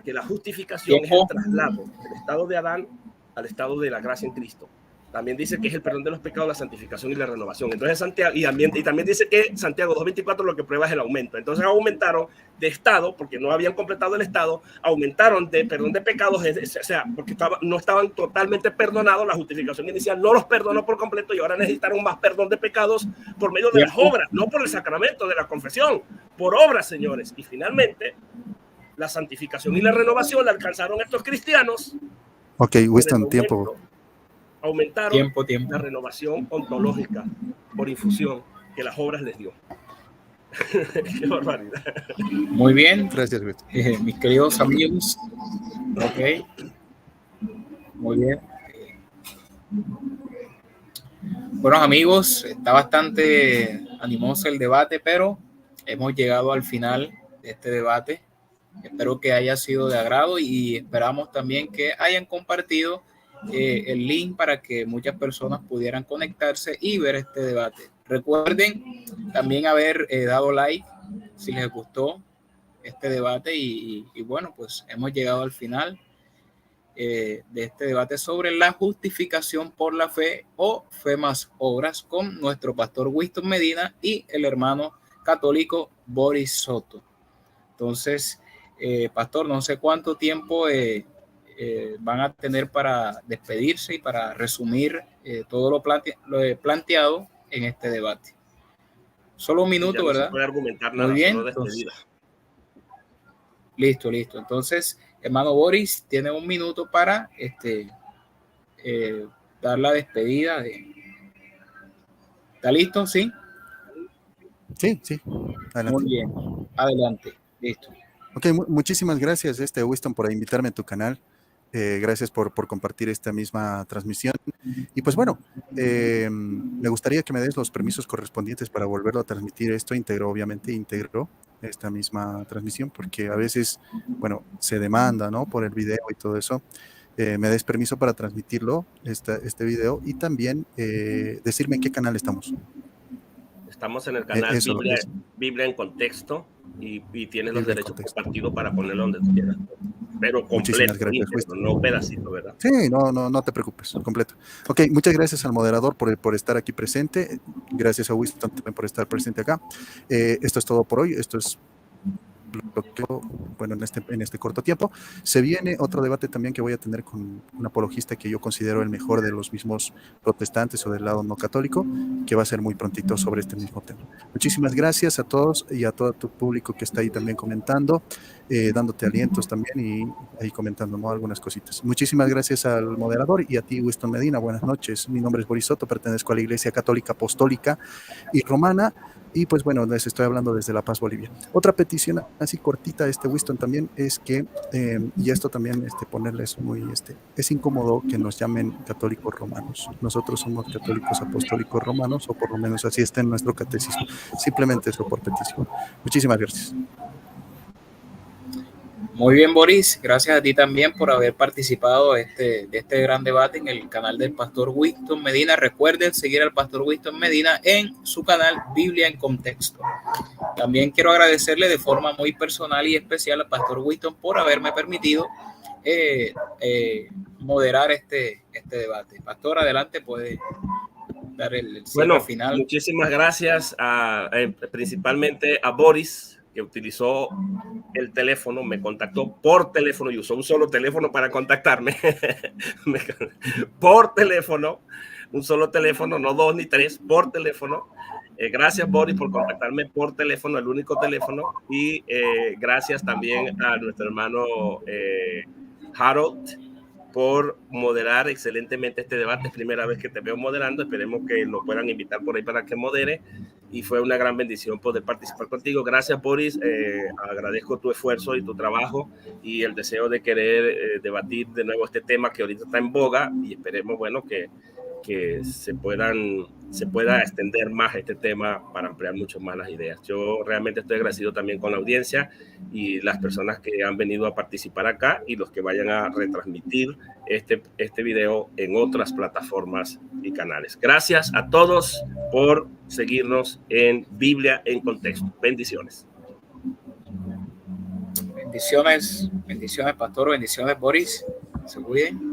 que la justificación es el traslado del estado de Adán al estado de la gracia en Cristo. También dice que es el perdón de los pecados, la santificación y la renovación. Entonces Santiago, y también dice que Santiago 2.24 lo que prueba es el aumento. Entonces aumentaron de estado, porque no habían completado el estado, aumentaron de perdón de pecados, o sea, porque no estaban totalmente perdonados, la justificación inicial no los perdonó por completo y ahora necesitaron más perdón de pecados por medio de las obras, no por el sacramento de la confesión, por obras, señores. Y finalmente, la santificación y la renovación la alcanzaron estos cristianos. Ok, Winston, tiempo. Aumentaron la renovación ontológica por infusión que las obras les dio. Qué barbaridad. Muy bien. Gracias, Winston. Mis queridos amigos. Ok. Muy bien. Bueno, amigos, está bastante animoso el debate, pero hemos llegado al final de este debate. Espero que haya sido de agrado y esperamos también que hayan compartido el link para que muchas personas pudieran conectarse y ver este debate. Recuerden también haber dado like si les gustó este debate y bueno, pues hemos llegado al final de este debate sobre la justificación por la fe o fe más obras con nuestro pastor Winston Medina y el hermano católico Boris Soto. Entonces, pastor, no sé cuánto tiempo van a tener para despedirse y para resumir todo lo planteado en este debate. Solo un minuto, ya no, ¿verdad? Se puede argumentar nada. Muy bien. Entonces, listo. Entonces, hermano Boris, tiene un minuto para dar la despedida. ¿Está listo? ¿Sí? Sí. Adelante. Muy bien. Adelante. Listo. Ok, muchísimas gracias, Winston, por invitarme a tu canal. Gracias por compartir esta misma transmisión. Y pues bueno, me gustaría que me des los permisos correspondientes para volverlo a transmitir esto íntegro, obviamente íntegro, esta misma transmisión, porque a veces, bueno, se demanda, ¿no? Por el video y todo eso. Me des permiso para transmitirlo, este video, y también decirme en qué canal estamos. Estamos en el canal Biblia en Contexto y tienes los derechos compartidos para ponerlo donde tú quieras. Pero completo, gracias, no pedacito, ¿verdad? Sí, no te preocupes, completo. Ok, muchas gracias al moderador por estar aquí presente. Gracias a Winston también por estar presente acá. Esto es todo por hoy. Esto es bueno, en este corto tiempo. Se viene otro debate también que voy a tener con un apologista que yo considero el mejor de los mismos protestantes o del lado no católico, que va a ser muy prontito sobre este mismo tema. Muchísimas gracias a todos y a todo tu público que está ahí también comentando, dándote alientos también y ahí comentando, ¿no?, algunas cositas. Muchísimas gracias al moderador y a ti, Winston Medina. Buenas noches. Mi nombre es Boris Soto, pertenezco a la Iglesia Católica Apostólica y Romana. Y pues bueno, les estoy hablando desde La Paz, Bolivia. Otra petición así cortita, Winston, también es que, y esto también ponerles muy, es incómodo que nos llamen católicos romanos. Nosotros somos católicos apostólicos romanos, o por lo menos así está en nuestro catecismo. Simplemente eso por petición. Muchísimas gracias. Muy bien, Boris, gracias a ti también por haber participado de este gran debate en el canal del pastor Winston Medina. Recuerden seguir al pastor Winston Medina en su canal Biblia en Contexto. También quiero agradecerle de forma muy personal y especial al pastor Winston por haberme permitido moderar este debate. Pastor, adelante, puede dar el cierre final. Muchísimas gracias principalmente a Boris, que utilizó el teléfono, me contactó por teléfono y usó un solo teléfono para contactarme. Por teléfono, un solo teléfono, no 2 ni 3, por teléfono. Gracias, Boris, por contactarme por teléfono, el único teléfono. Y gracias también a nuestro hermano Harold por moderar excelentemente este debate. Es primera vez que te veo moderando. Esperemos que lo puedan invitar por ahí para que modere. y fue una gran bendición poder participar contigo. Gracias, Boris. Agradezco tu esfuerzo y tu trabajo y el deseo de querer debatir de nuevo este tema que ahorita está en boga, y esperemos, bueno, que se pueda extender más este tema para ampliar mucho más las ideas. Yo realmente estoy agradecido también con la audiencia y las personas que han venido a participar acá y los que vayan a retransmitir este video en otras plataformas y canales. Gracias a todos por seguirnos en Biblia en Contexto. Bendiciones. Bendiciones, pastor, bendiciones, Boris. Se cuiden.